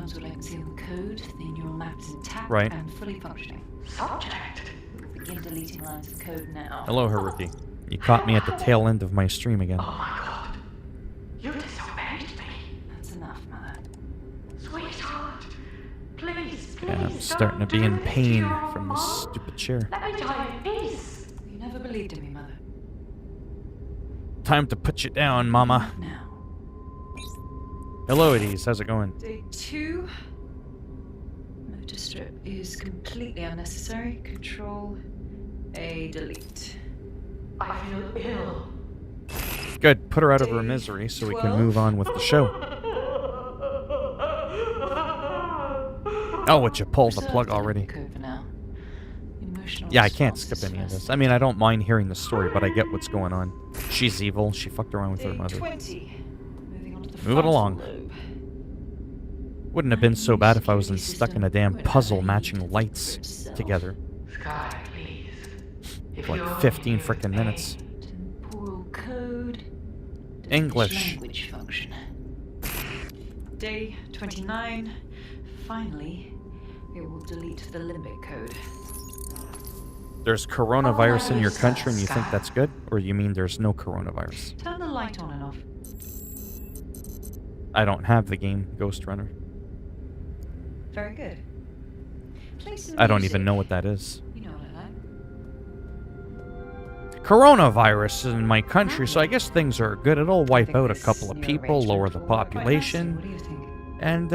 Right. Hello, Haruki. You caught me at the tail end of my stream again. Oh my god. You disobeyed me. That's enough, Mother. Sweetheart, please, Yeah, I'm starting to be in pain from this stupid chair. Let me die in peace. You never believed in me, Mother. Time to put you down, Mama. Now. Hello, Eddies. How's it going? Day 2. Motor strip is completely unnecessary. Control A, delete. I feel ill. Good. Put her out of her misery so we can move on with the show. Oh, would you pull the plug already? Yeah, I can't skip any of this. I mean, I don't mind hearing the story, but I get what's going on. She's evil. She fucked around with her mother. Move it along. Wouldn't have been so bad if I wasn't stuck in a damn puzzle matching lights together. Sky, please. For like 15 frickin' minutes. Code. English. Language function. Day 29. Finally, it will delete the limbic code. There's coronavirus in your country and you think that's good? Or you mean there's no coronavirus? Turn the light on and off. I don't have the game, Ghost Runner. Very good. I don't even know what that is. You know what I like. Coronavirus is in my country, so I guess things are good. It'll wipe out a couple of people, lower the population, and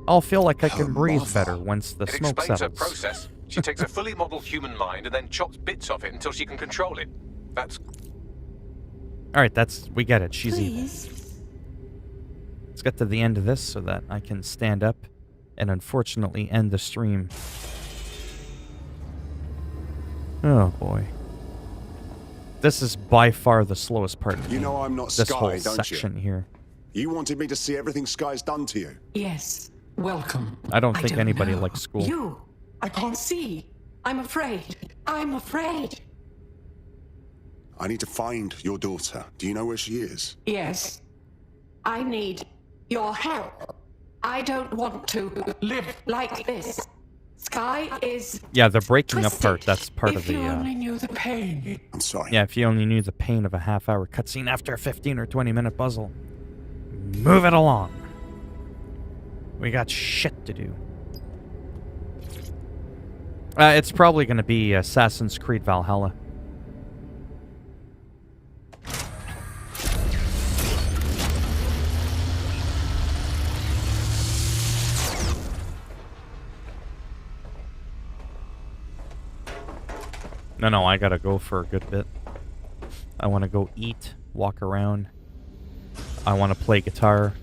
I'll feel like I can breathe better once the smoke Explains her settles. process. She takes a fully modeled human mind and then chops bits off it until she can control it. That's... Alright, we get it. She's evil. Please. Let's get to the end of this so that I can stand up and unfortunately end the stream. Oh boy. This is by far the slowest part of You know I'm not this Sky, whole don't section you? here. You wanted me to see everything Sky's done to you. Yes, welcome. I don't think anybody likes school. You! I can't see. I'm afraid. I'm afraid. I need to find your daughter. Do you know where she is? Yes. I need your help. I don't want to live like this. Sky is... Yeah, the breaking up twisted. part, that's part of If the... you only knew the pain. I'm sorry. Yeah, if you only knew the pain of a half-hour cutscene after a 15 or 20-minute puzzle. Move it along. We got shit to do. It's probably going to be Assassin's Creed Valhalla. No, I gotta go for a good bit. I want to go eat, walk around. I want to play guitar.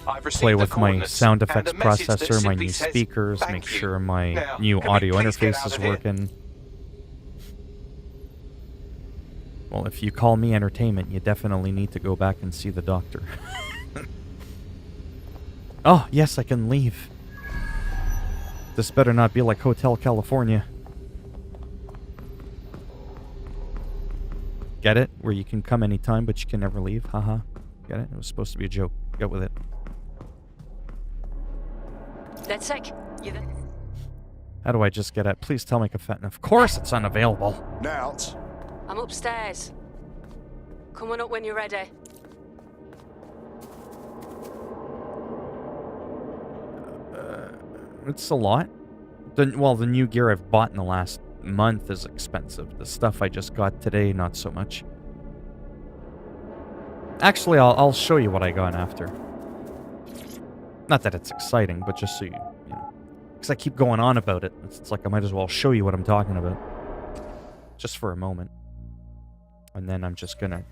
Play with my sound effects processor, my new speakers, make sure my new audio interface is working. Well, if you call me entertainment, you definitely need to go back and see the doctor. Oh, yes, I can leave. This better not be like Hotel California. Get it? Where you can come anytime, but you can never leave? Haha. Get it? It was supposed to be a joke. Get with it. Let's check. You there? How do I just get at? Please tell me Cafetin. Of course it's unavailable. Now. I'm upstairs. Coming up when you're ready. It's a lot. The new gear I've bought in the last month is expensive. The stuff I just got today, not so much. Actually, I'll show you what I got after. Not that it's exciting, but just so you know. Because I keep going on about it. It's like I might as well show you what I'm talking about. Just for a moment. And then I'm just gonna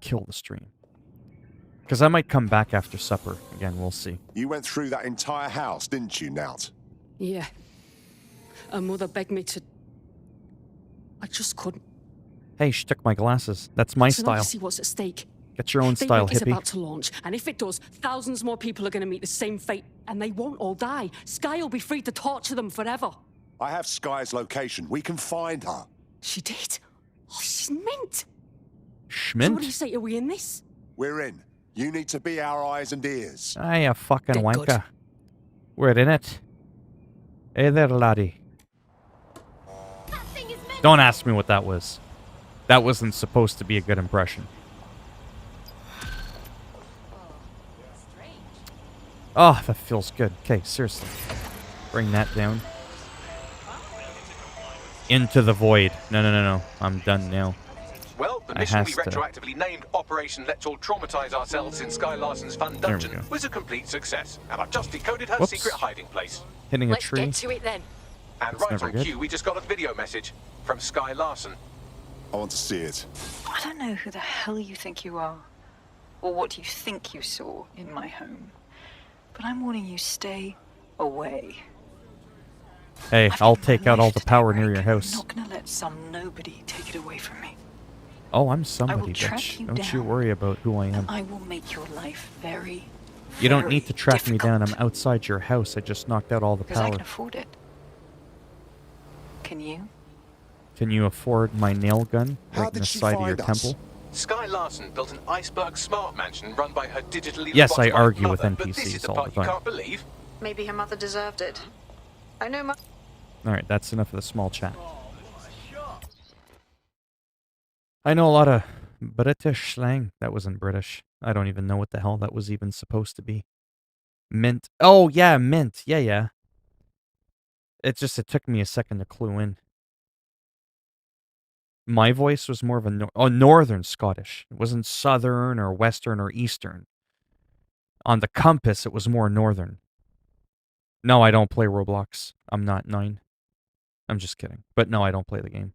kill the stream. Because I might come back after supper. Again, we'll see. You went through that entire house, didn't you, Nout? Yeah. Her mother begged me to... I just couldn't. Hey, she took my glasses. That's my style. See what's at stake. Get your own style, Daybreak is hippie. about to launch, and if it does, thousands more people are going to meet the same fate, and they won't all die. Sky will be free to torture them forever. I have Sky's location. We can find her. She did? Oh, she's mint. Schmint? So what do you say? Are we in this? We're in. You need to be our eyes and ears. Ah, you fucking Dead wanker. good. We're in it. Hey there, laddie. Don't ask me what that was. That wasn't supposed to be a good impression. Oh, that feels good. Okay, seriously. Bring that down. Into the void. No. I'm done now. Well, the mission we retroactively named Operation Let's All Traumatize Ourselves in Sky Larson's Fun Dungeon was a complete success, and I've just decoded her secret hiding place. Hitting a Let's tree. get to it then. And right on cue, we just got a video message from Sky Larson. I want to see it. I don't know who the hell you think you are, or what you think you saw in my home, but I'm warning you, stay away. Hey, I'll take out all the power near your house. I'm not gonna let some nobody take it away from me. Oh, I'm somebody, I will track bitch. you Don't you down, worry about who I am. I will make your life very, You don't need to track me down. I'm outside your house. I just knocked out all the because I power. can afford it. Can you? Can you afford my nail gun right in the she side of your find us? temple? Sky Larson built an iceberg smart mansion run by her digitally Yes, I robotified argue with mother, but this is NPCs the all part the you time. can't believe. Maybe her mother deserved it. I know my... Alright, that's enough of the small chat. I know a lot of British slang. That wasn't British. I don't even know what the hell that was even supposed to be. Mint. Oh, yeah, mint. Yeah. It took me a second to clue in. My voice was more of a northern Scottish. It wasn't southern or western or eastern. On the compass, it was more northern. No, I don't play Roblox. I'm not 9. I'm just kidding. But no, I don't play the game.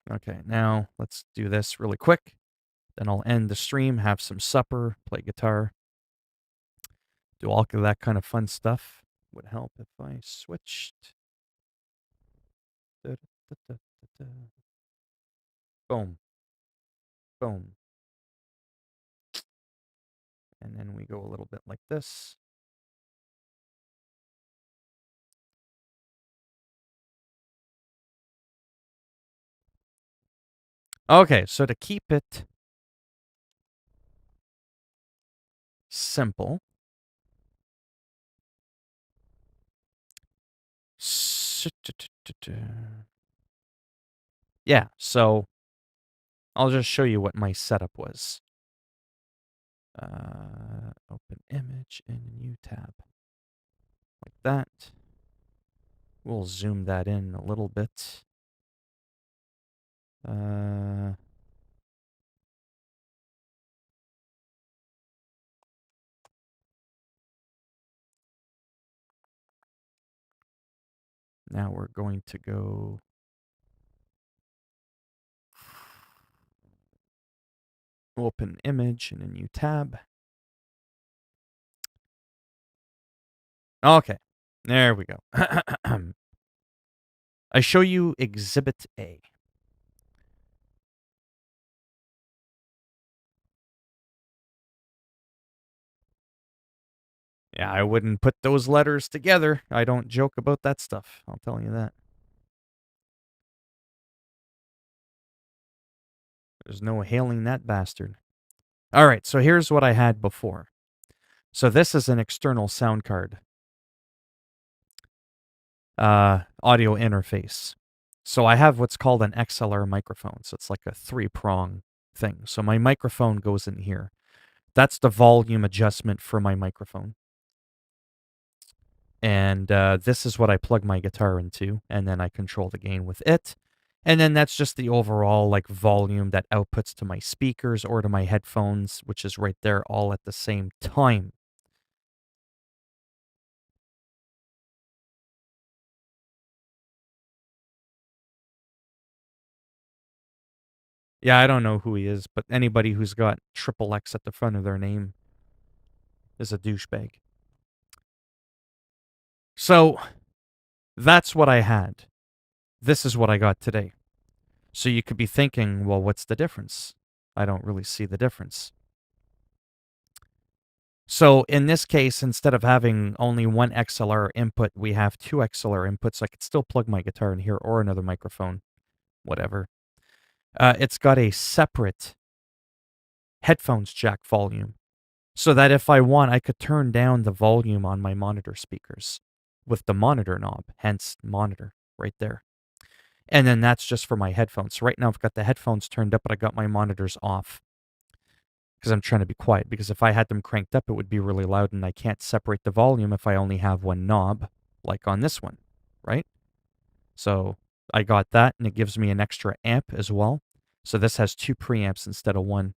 Okay, now let's do this really quick. Then I'll end the stream, have some supper, play guitar, do all of that kind of fun stuff. Would help if I switched. Boom. Boom. And then we go a little bit like this. Okay, so to keep it simple, yeah, so I'll just show you what my setup was. Open image in a new tab. Like that. We'll zoom that in a little bit. Now we're going to go open image in a new tab. Okay, there we go. I show you Exhibit A. Yeah, I wouldn't put those letters together. I don't joke about that stuff. I'll tell you that. There's no hailing that bastard. All right, so here's what I had before. So this is an external sound card. Audio interface. So I have what's called an XLR microphone. So it's like a 3-prong thing. So my microphone goes in here. That's the volume adjustment for my microphone. And this is what I plug my guitar into. And then I control the gain with it. And then that's just the overall like volume that outputs to my speakers or to my headphones, which is right there all at the same time. Yeah, I don't know who he is, but anybody who's got triple X at the front of their name is a douchebag. So that's what I had. This is what I got today. So you could be thinking, well, what's the difference? I don't really see the difference. So in this case, instead of having only one XLR input, we have two XLR inputs. I could still plug my guitar in here or another microphone, whatever. It's got a separate headphones jack volume, so that if I want, I could turn down the volume on my monitor speakers with the monitor knob, hence monitor right there. And then that's just for my headphones. So right now I've got the headphones turned up, but I got my monitors off because I'm trying to be quiet, because if I had them cranked up, it would be really loud, and I can't separate the volume if I only have one knob, like on this one, right? So I got that, and it gives me an extra amp as well. So this has two preamps instead of one.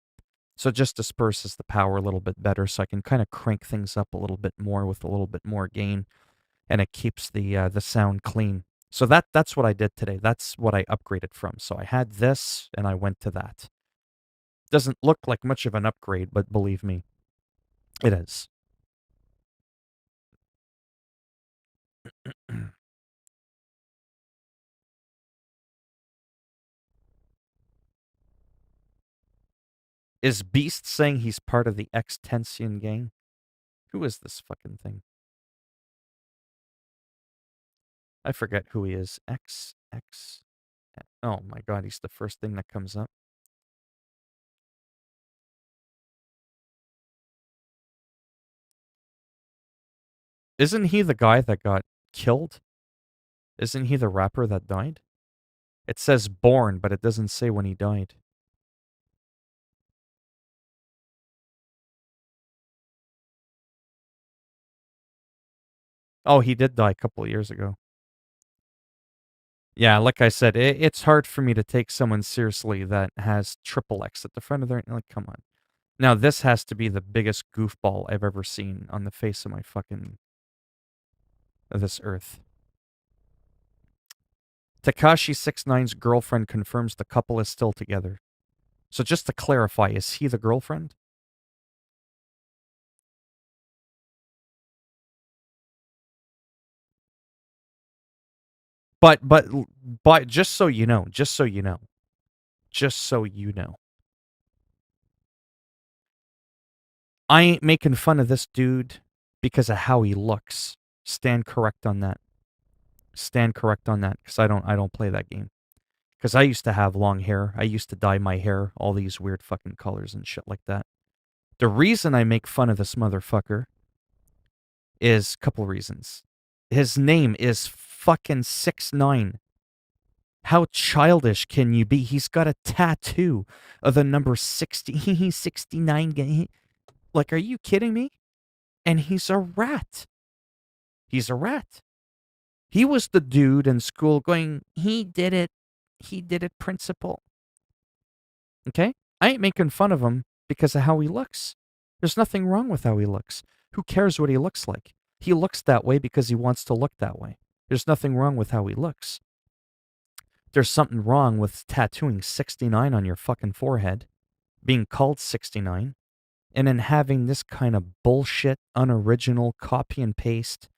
So it just disperses the power a little bit better, so I can kind of crank things up a little bit more with a little bit more gain, and it keeps the sound clean. So that's what I did today. That's what I upgraded from. So I had this, and I went to that. Doesn't look like much of an upgrade, but believe me, it is. Is Beast saying he's part of the X-Tension gang? Who is this fucking thing? I forget who he is. X. Oh my god, he's the first thing that comes up. Isn't he the guy that got killed? Isn't he the rapper that died? It says born, but it doesn't say when he died. Oh, he did die a couple of years ago. Yeah, like I said, it's hard for me to take someone seriously that has triple X at the front of their... Like, come on. Now, this has to be the biggest goofball I've ever seen on the face of my fucking... of this earth. Takashi 69's girlfriend confirms the couple is still together. So just to clarify, is he the girlfriend? But just so you know, I ain't making fun of this dude because of how he looks. Stand correct on that. Stand correct on that, because I don't play that game. Because I used to have long hair. I used to dye my hair all these weird fucking colors and shit like that. The reason I make fun of this motherfucker is a couple reasons. His name is fucking 6ix9ine. How childish can you be? He's got a tattoo of the number 60, 69. Like, are you kidding me? And he's a rat. He's a rat. He was the dude in school going, he did it, principal. Okay? I ain't making fun of him because of how he looks. There's nothing wrong with how he looks. Who cares what he looks like? He looks that way because he wants to look that way. There's nothing wrong with how he looks. There's something wrong with tattooing 69 on your fucking forehead, being called 69, and then having this kind of bullshit, unoriginal, copy and paste,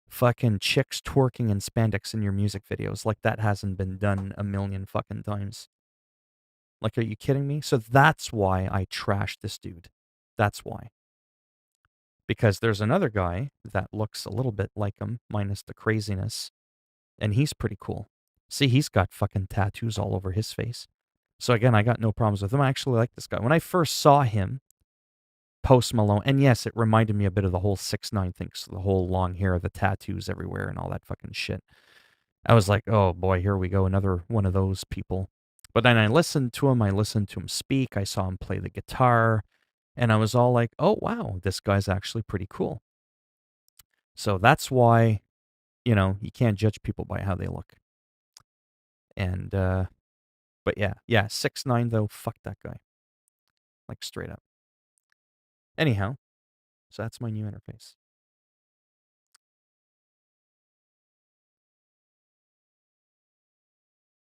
fucking chicks twerking in spandex in your music videos. Like, that hasn't been done a million fucking times. Like, are you kidding me? So that's why I trashed this dude. That's why. Because there's another guy that looks a little bit like him, minus the craziness, and he's pretty cool. See, he's got fucking tattoos all over his face. So again, I got no problems with him. I actually like this guy. When I first saw him, Post Malone, and yes, it reminded me a bit of the whole 6ix9ine thing, so the whole long hair, the tattoos everywhere, and all that fucking shit. I was like, oh boy, here we go, another one of those people. But then I listened to him speak, I saw him play the guitar, and I was all like, oh wow, this guy's actually pretty cool. So that's why, you can't judge people by how they look. And, but yeah. Yeah, 6'9", though. Fuck that guy. Like, straight up. Anyhow, so that's my new interface.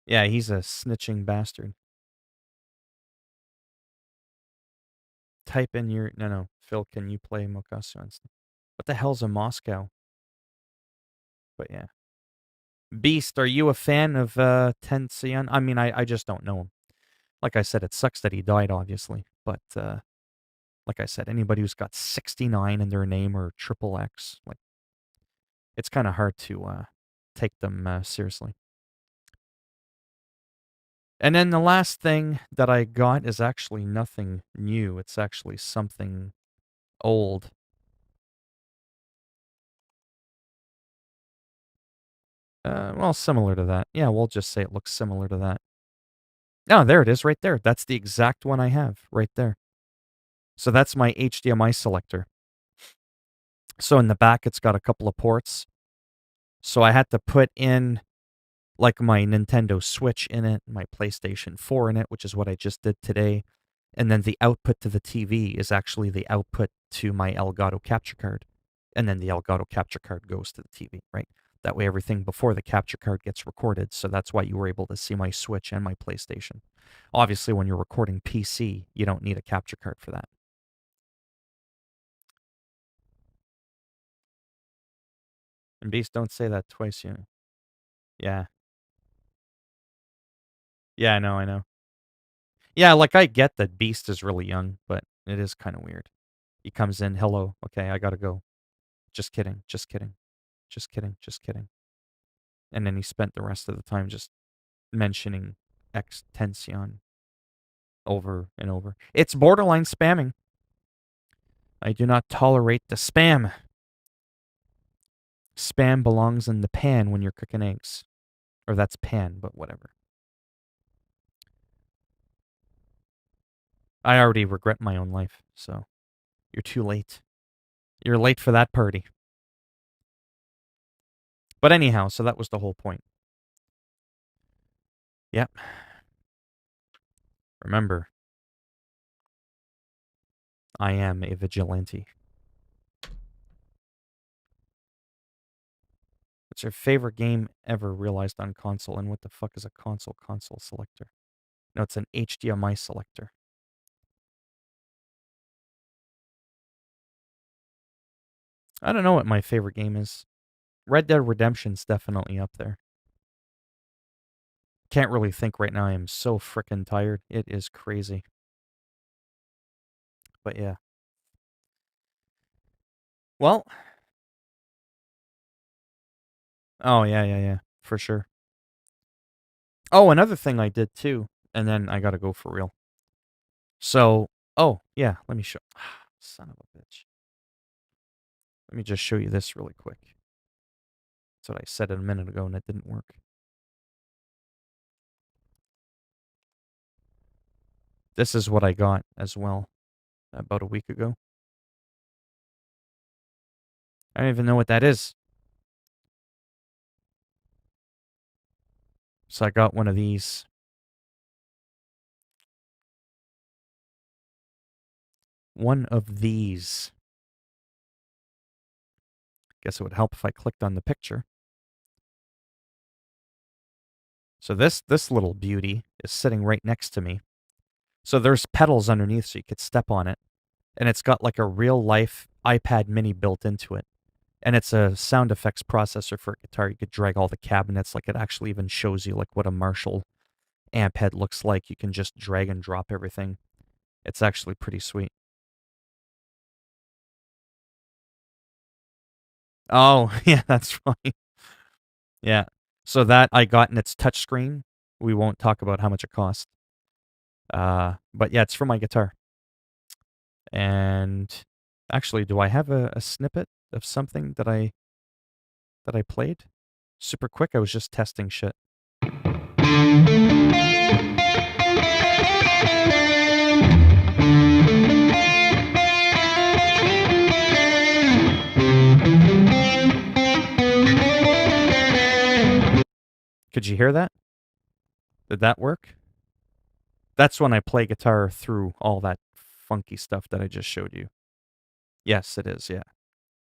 Yeah, he's a snitching bastard. Type in your... No. Phil, can you play Mokasu? What the hell's a Moscow? But yeah. Beast, are you a fan of Tensian? I mean, I just don't know him. Like I said, it sucks that he died, obviously. But like I said, anybody who's got 69 in their name or triple X, like, it's kind of hard to take them seriously. And then the last thing that I got is actually nothing new. It's actually something old. Well, similar to that. Yeah, we'll just say it looks similar to that. Oh, there it is right there. That's the exact one I have right there. So that's my HDMI selector. So in the back, it's got a couple of ports. So I had to put in like my Nintendo Switch in it, my PlayStation 4 in it, which is what I just did today. And then the output to the TV is actually the output to my Elgato capture card. And then the Elgato capture card goes to the TV, right? That way everything before the capture card gets recorded. So that's why you were able to see my Switch and my PlayStation. Obviously, when you're recording PC, you don't need a capture card for that. And Beast, don't say that twice, you know. Yeah. Yeah, I know. Yeah, like I get that Beast is really young, but it is kind of weird. He comes in, hello, okay, I gotta go. Just kidding, just kidding, just kidding, just kidding. And then he spent the rest of the time just mentioning Extension over and over. It's borderline spamming. I do not tolerate the spam. Spam belongs in the pan when you're cooking eggs. Or that's pan, but whatever. I already regret my own life, so you're too late. You're late for that party. But anyhow, so that was the whole point. Yep. Remember, I am a vigilante. What's your favorite game ever realized on console? And what the fuck is a console selector? No, it's an HDMI selector. I don't know what my favorite game is. Red Dead Redemption's definitely up there. Can't really think right now. I am so frickin' tired. It is crazy. But yeah. Well. Oh, yeah. For sure. Oh, another thing I did too. And then I gotta go for real. So, oh, yeah. Let me show. Son of a bitch. Let me just show you this really quick. That's what I said a minute ago and it didn't work. This is what I got as well about a week ago. I don't even know what that is. So I got one of these. One of these. Guess it would help if I clicked on the picture. So this little beauty is sitting right next to me. So there's pedals underneath so you could step on it. And it's got like a real life iPad mini built into it. And it's a sound effects processor for a guitar. You could drag all the cabinets. Like it actually even shows you like what a Marshall amp head looks like. You can just drag and drop everything. It's actually pretty sweet. Oh, yeah, that's right. Yeah. So that I got in its touchscreen. We won't talk about how much it cost. But yeah, it's for my guitar. And actually, do I have a snippet of something that I played? Super quick, I was just testing shit. Could you hear that? Did that work? That's when I play guitar through all that funky stuff that I just showed you. Yes, it is, yeah.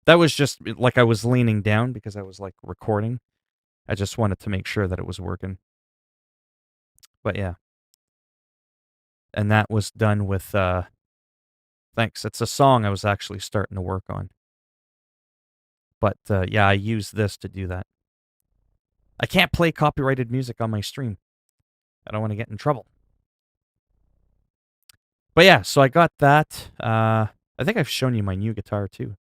That was just like I was leaning down because I was like recording. I just wanted to make sure that it was working. But yeah. And that was done with, thanks. It's a song I was actually starting to work on. But yeah, I use this to do that. I can't play copyrighted music on my stream. I don't want to get in trouble. But yeah, so I got that. I think I've shown you my new guitar too.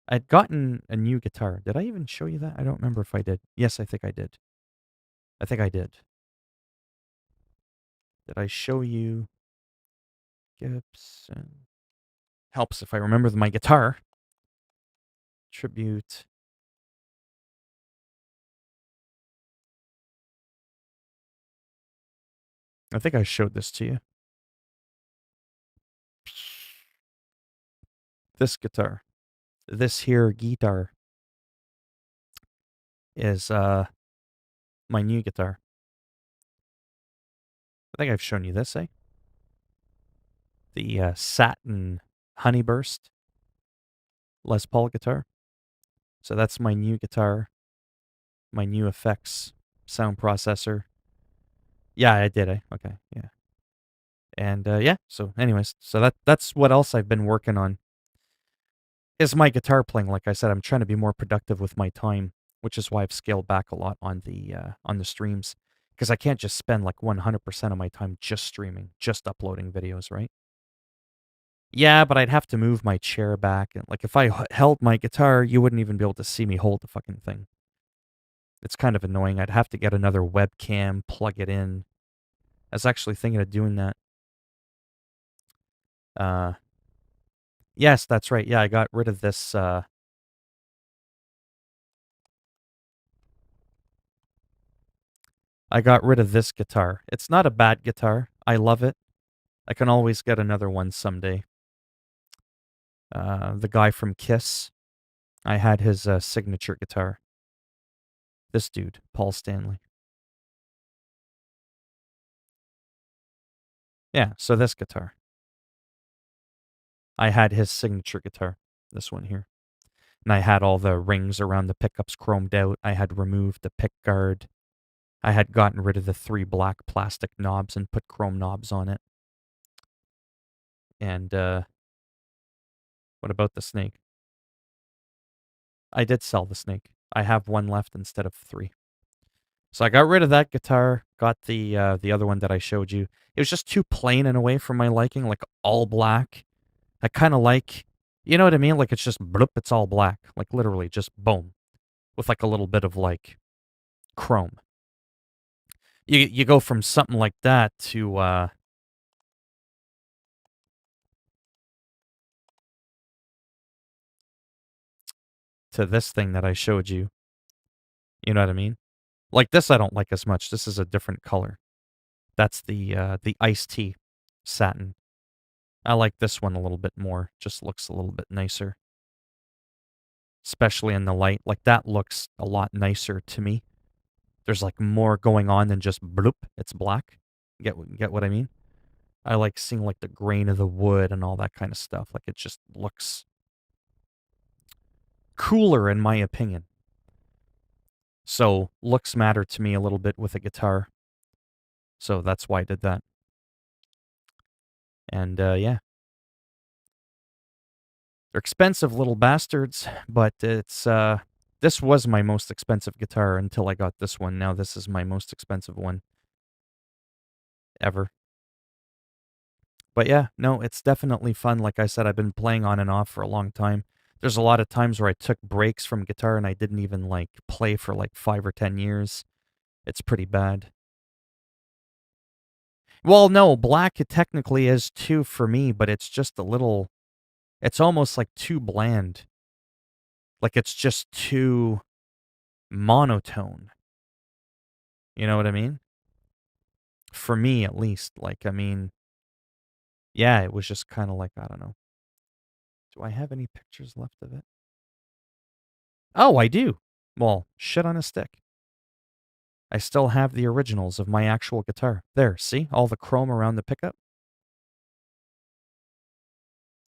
I'd gotten a new guitar. Did I even show you that? I don't remember if I did. Yes, I think I did. I think I did. Did I show you Gibson? Helps if I remember my guitar. Tribute. I think I showed this to you. This guitar. This here guitar is my new guitar. I think I've shown you this, eh? The Satin Honeyburst Les Paul guitar. So that's my new guitar, my new effects sound processor. Yeah, I did, eh? Okay, yeah. And yeah, so anyways, so that's what else I've been working on. Is my guitar playing. Like I said, I'm trying to be more productive with my time, which is why I've scaled back a lot on the streams, because I can't just spend like 100% of my time just streaming, just uploading videos, right? Yeah, but I'd have to move my chair back, and like if I held my guitar, you wouldn't even be able to see me hold the fucking thing. It's kind of annoying. I'd have to get another webcam, plug it in. I was actually thinking of doing that. Yes, that's right. Yeah, I got rid of this. I got rid of this guitar. It's not a bad guitar. I love it. I can always get another one someday. The guy from Kiss, I had his signature guitar. This dude, Paul Stanley. Yeah, so this guitar. I had his signature guitar, this one here. And I had all the rings around the pickups chromed out. I had removed the pick guard. I had gotten rid of the 3 black plastic knobs and put chrome knobs on it. And what about the snake? I did sell the snake. I have 1 left instead of 3. So I got rid of that guitar, got the other one that I showed you. It was just too plain in a way for my liking, like all black. I kind of like, you know what I mean? Like it's just bloop, it's all black. Like literally just boom. With like a little bit of like chrome. You go from something like that to this thing that I showed you. You know what I mean? Like this I don't like as much. This is a different color. That's the iced tea satin. I like this one a little bit more. Just looks a little bit nicer. Especially in the light. Like that looks a lot nicer to me. There's like more going on than just bloop, it's black. Get what I mean? I like seeing like the grain of the wood and all that kind of stuff. Like it just looks cooler in my opinion. So looks matter to me a little bit with a guitar. So that's why I did that. And yeah. They're expensive little bastards, but it's this was my most expensive guitar until I got this one. Now this is my most expensive one ever. But yeah, no, it's definitely fun. Like I said, I've been playing on and off for a long time. There's a lot of times where I took breaks from guitar and I didn't even like play for like 5 or 10 years. It's pretty bad. Well, no, black it technically is too for me, but it's just a little, it's almost like too bland. Like it's just too monotone. You know what I mean? For me, at least. Like, I mean, yeah, it was just kind of like, I don't know. Do I have any pictures left of it? Oh, I do. Well, shit on a stick. I still have the originals of my actual guitar. There, see? All the chrome around the pickup.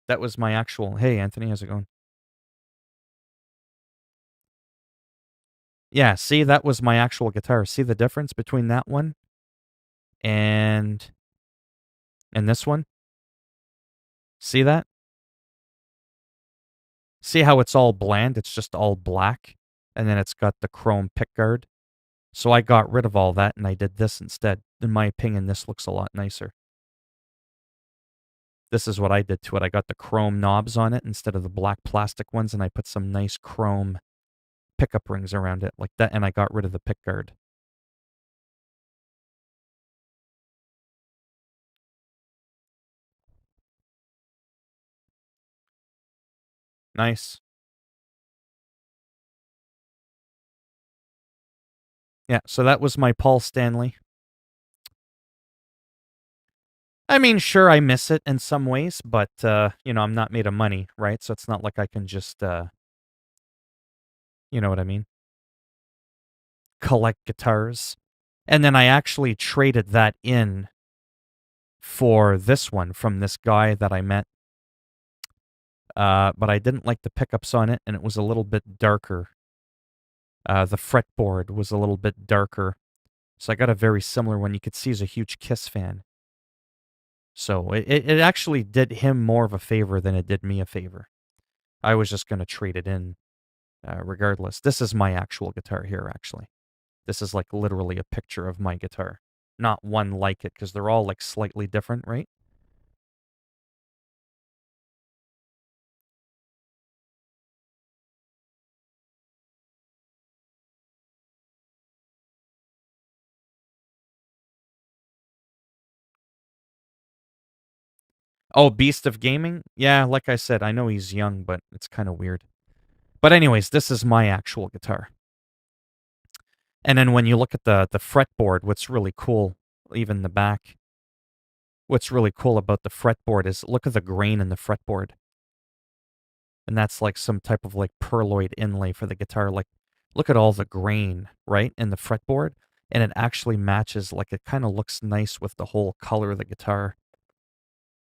That was my actual... Hey, Anthony, how's it going? Yeah, see? That was my actual guitar. See the difference between that one and this one? See that? See how it's all bland? It's just all black, and then it's got the chrome pickguard. So I got rid of all that, and I did this instead. In my opinion, this looks a lot nicer. This is what I did to it. I got the chrome knobs on it instead of the black plastic ones, and I put some nice chrome pickup rings around it like that, and I got rid of the pickguard. Nice. Yeah, so that was my Paul Stanley. I mean, sure, I miss it in some ways, but, I'm not made of money, right? So it's not like I can just, you know what I mean? Collect guitars. And then I actually traded that in for this one from this guy that I met. But I didn't like the pickups on it, and it was a little bit darker. The fretboard was a little bit darker. So I got a very similar one. You could see he's a huge Kiss fan. So it actually did him more of a favor than it did me a favor. I was just going to trade it in regardless. This is my actual guitar here, actually. This is like literally a picture of my guitar. Not one like it, because they're all like slightly different, right? Oh, Beast of Gaming? Yeah, like I said, I know he's young, but it's kind of weird. But anyways, this is my actual guitar. And then when you look at the fretboard, what's really cool, even the back, what's really cool about the fretboard is look at the grain in the fretboard. And that's like some type of like perloid inlay for the guitar. Like, look at all the grain, right, in the fretboard. And it actually matches, like it kind of looks nice with the whole color of the guitar.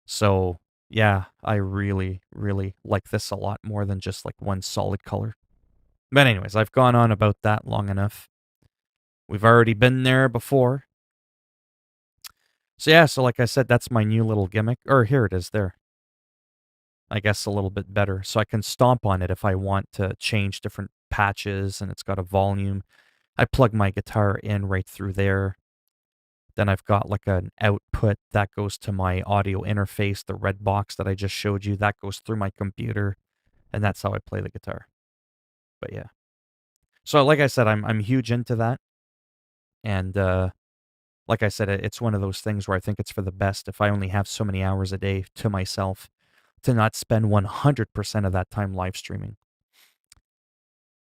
So, yeah, I really, really like this a lot more than just like one solid color. But anyways, I've gone on about that long enough. We've already been there before. So yeah, so like I said, that's my new little gimmick. Or here it is there. I guess a little bit better. So I can stomp on it if I want to change different patches, and it's got a volume. I plug my guitar in right through there. Then I've got like an output that goes to my audio interface, the red box that I just showed you. That goes through my computer, and that's how I play the guitar. But yeah. So like I said, I'm huge into that. And like I said, it's one of those things where I think it's for the best if I only have so many hours a day to myself to not spend 100% of that time live streaming.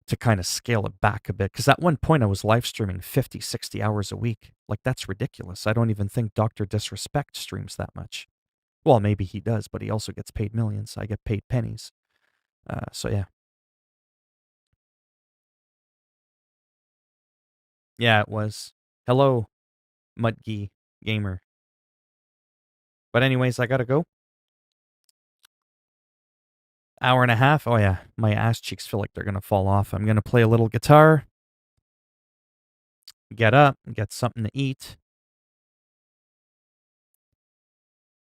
To kind of scale it back a bit. Because at one point I was live streaming 50, 60 hours a week. Like, that's ridiculous. I don't even think Dr. Disrespect streams that much. Well, maybe he does, but he also gets paid millions. I get paid pennies. So yeah. Yeah, it was. Hello, Mudgy Gamer. But anyways, I gotta go. Hour and a half. Oh yeah, my ass cheeks feel like they're gonna fall off. I'm gonna play a little guitar. Get up, get something to eat.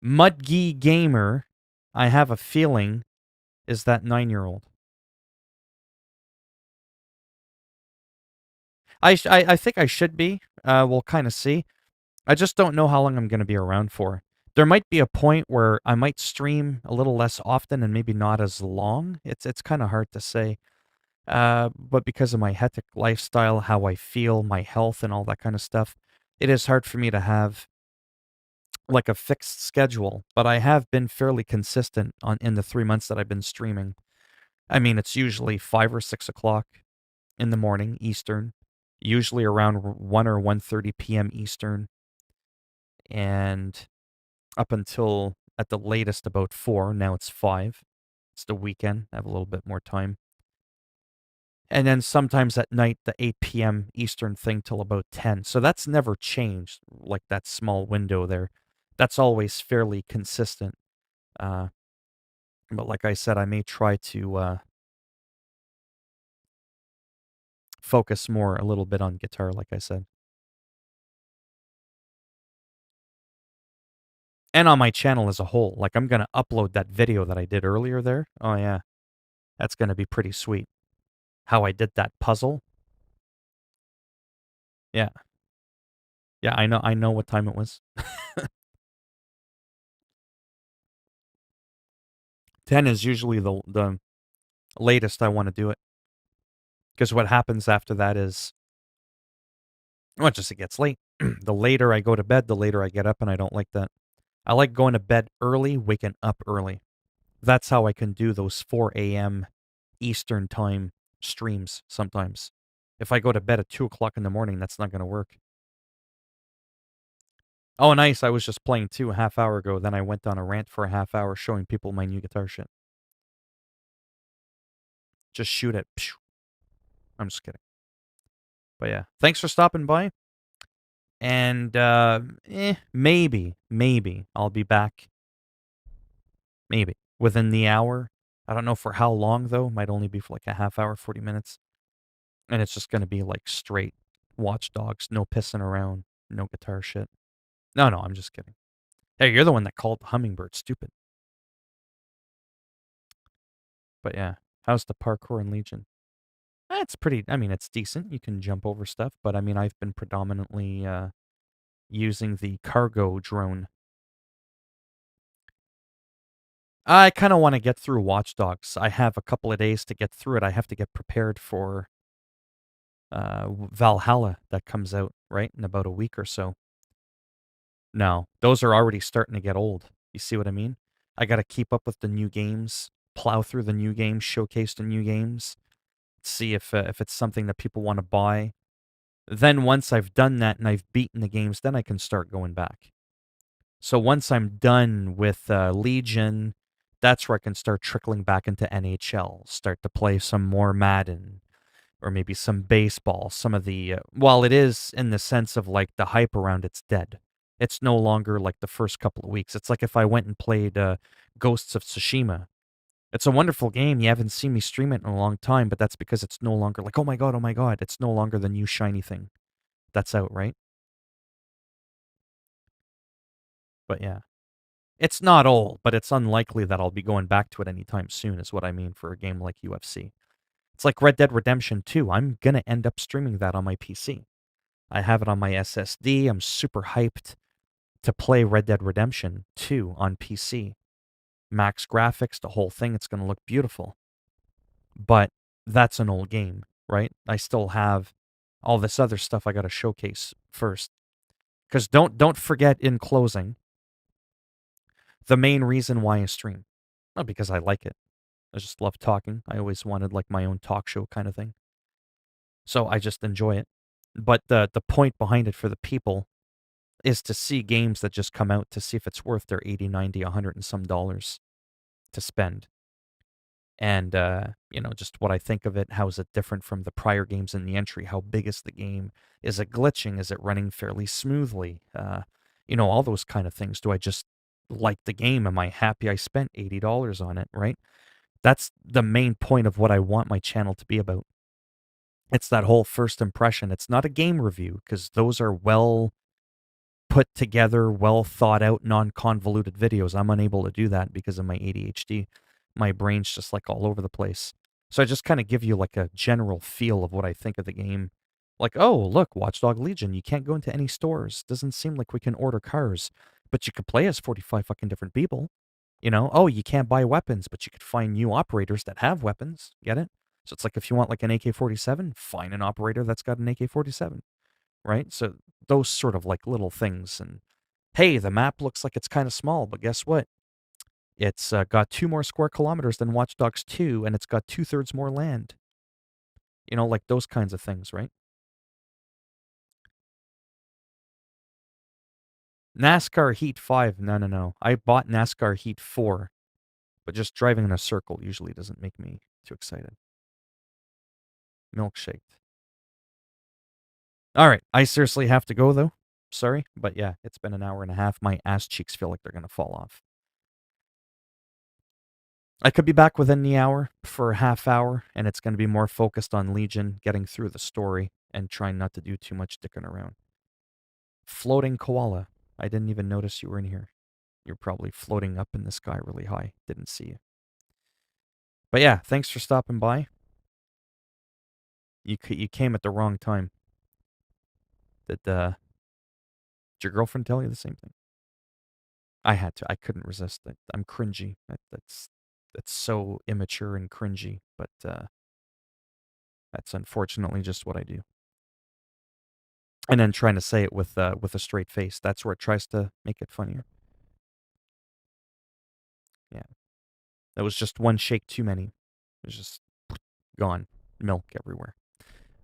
Mudgy Gamer, I have a feeling, is that 9-year-old. I think I should be. We'll kind of see. I just don't know how long I'm going to be around for. There might be a point where I might stream a little less often and maybe not as long. It's kind of hard to say. But because of my hectic lifestyle, how I feel, my health, and all that kind of stuff, it is hard for me to have like a fixed schedule. But I have been fairly consistent in the 3 months that I've been streaming. I mean, it's usually 5 or 6 o'clock in the morning Eastern, usually around 1 or 1:30 p.m. Eastern, and up until at the latest about 4. Now it's 5. It's the weekend. I have a little bit more time. And then sometimes at night, the 8 p.m. Eastern thing till about 10. So that's never changed, like that small window there. That's always fairly consistent. But like I said, I may try to focus more a little bit on guitar, like I said. And on my channel as a whole. Like, I'm going to upload that video that I did earlier there. Oh, yeah. That's going to be pretty sweet. How I did that puzzle. Yeah. Yeah, I know what time it was. 10 is usually the latest I want to do it. Because what happens after that is, well, just it gets late. The later I go to bed, the later I get up, and I don't like that. I like going to bed early, waking up early. That's how I can do those 4 a.m. Eastern time streams sometimes. If I go to bed at 2 o'clock in the morning, that's not going to work. Oh, nice. I was just playing too a half hour ago. Then I went on a rant for a half hour showing people my new guitar shit. Just shoot it. I'm just kidding. But yeah, thanks for stopping by. And maybe I'll be back. Maybe within the hour. I don't know for how long though. Might only be for like a half hour, 40 minutes. And it's just going to be like straight Watch Dogs, no pissing around, no guitar shit. No, I'm just kidding. Hey, you're the one that called the hummingbird stupid. But yeah, how's the parkour in Legion? It's pretty, I mean, it's decent. You can jump over stuff, but I mean, I've been predominantly using the cargo drone. I kind of want to get through Watch Dogs. I have a couple of days to get through it. I have to get prepared for Valhalla that comes out, right, in about a week or so. No, those are already starting to get old. You see what I mean? I got to keep up with the new games, plow through the new games, showcase the new games, see if it's something that people want to buy. Then once I've done that and I've beaten the games, then I can start going back. So once I'm done with Legion, that's where I can start trickling back into NHL, start to play some more Madden, or maybe some baseball. Some of the, while it is in the sense of like the hype around it's dead. It's no longer like the first couple of weeks. It's like if I went and played Ghosts of Tsushima. It's a wonderful game. You haven't seen me stream it in a long time, but that's because it's no longer like, oh my God. It's no longer the new shiny thing that's out, right? But yeah. It's not old, but it's unlikely that I'll be going back to it anytime soon, is what I mean for a game like UFC. It's like Red Dead Redemption 2. I'm going to end up streaming that on my PC. I have it on my SSD. I'm super hyped to play Red Dead Redemption 2 on PC. Max graphics, the whole thing, it's going to look beautiful. But that's an old game, right? I still have all this other stuff I got to showcase first. Because don't forget, in closing, the main reason why I stream. Not because I like it. I just love talking. I always wanted like my own talk show kind of thing. So I just enjoy it. But the point behind it for the people is to see games that just come out, to see if it's worth their 80, 90, 100 and some dollars to spend. And, just what I think of it. How is it different from the prior games in the entry? How big is the game? Is it glitching? Is it running fairly smoothly? All those kind of things. Do I just like the game? Am I happy I spent $80 on it, right? That's the main point of what I want my channel to be about. It's that whole first impression. It's not a game review, because those are well put together, well thought out, non-convoluted videos. I'm unable to do that because of my ADHD. My brain's just like all over the place. So I just kind of give you like a general feel of what I think of the game. Like, oh, look, Watchdog Legion, you can't go into any stores. Doesn't seem like we can order cars, but you could play as 45 fucking different people. Oh, you can't buy weapons, but you could find new operators that have weapons. Get it? So it's like if you want like an AK-47, find an operator that's got an AK-47, right? So those sort of like little things. And hey, the map looks like it's kind of small, but guess what? It's got 2 more square kilometers than Watch Dogs 2, and it's got 2/3 more land. Like those kinds of things, right? NASCAR Heat 5, no. I bought NASCAR Heat 4, but just driving in a circle usually doesn't make me too excited. Milkshaked. Alright, I seriously have to go, though. Sorry, but yeah, it's been an hour and a half. My ass cheeks feel like they're going to fall off. I could be back within the hour for a half hour, and it's going to be more focused on Legion, getting through the story, and trying not to do too much dicking around. Floating koala. I didn't even notice you were in here. You're probably floating up in the sky really high. Didn't see you. But yeah, thanks for stopping by. You came at the wrong time. Did your girlfriend tell you the same thing? I had to. I couldn't resist it. I'm cringy. That's so immature and cringy, but that's unfortunately just what I do. And then trying to say it with a straight face. That's where it tries to make it funnier. Yeah. That was just one shake too many. It was just gone. Milk everywhere.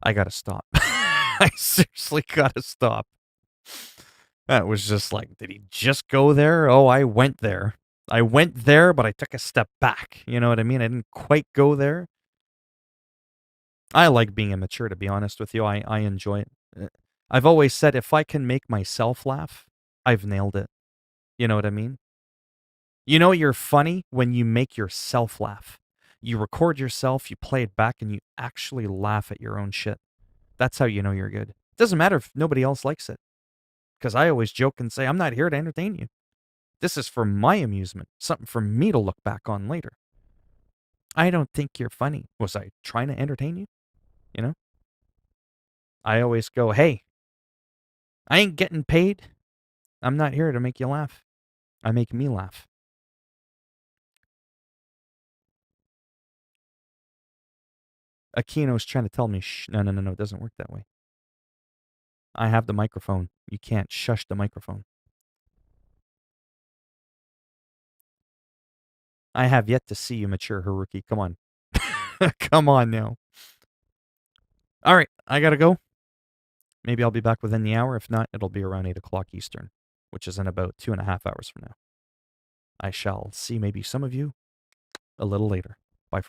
I gotta stop. I seriously gotta stop. That was just like, did he just go there? Oh, I went there. I went there, but I took a step back. You know what I mean? I didn't quite go there. I like being immature, to be honest with you. I enjoy it. I've always said if I can make myself laugh, I've nailed it. You know what I mean? You know you're funny when you make yourself laugh. You record yourself, you play it back, and you actually laugh at your own shit. That's how you know you're good. It doesn't matter if nobody else likes it. Because I always joke and say, I'm not here to entertain you. This is for my amusement, something for me to look back on later. I don't think you're funny. Was I trying to entertain you? You know? I always go, hey, I ain't getting paid. I'm not here to make you laugh. I make me laugh. Aquino's trying to tell me, shh, no, it doesn't work that way. I have the microphone. You can't shush the microphone. I have yet to see you mature, Haruki. Come on. Come on now. All right, I gotta go. Maybe I'll be back within the hour. If not, it'll be around 8 o'clock Eastern, which is in about 2.5 hours from now. I shall see maybe some of you a little later.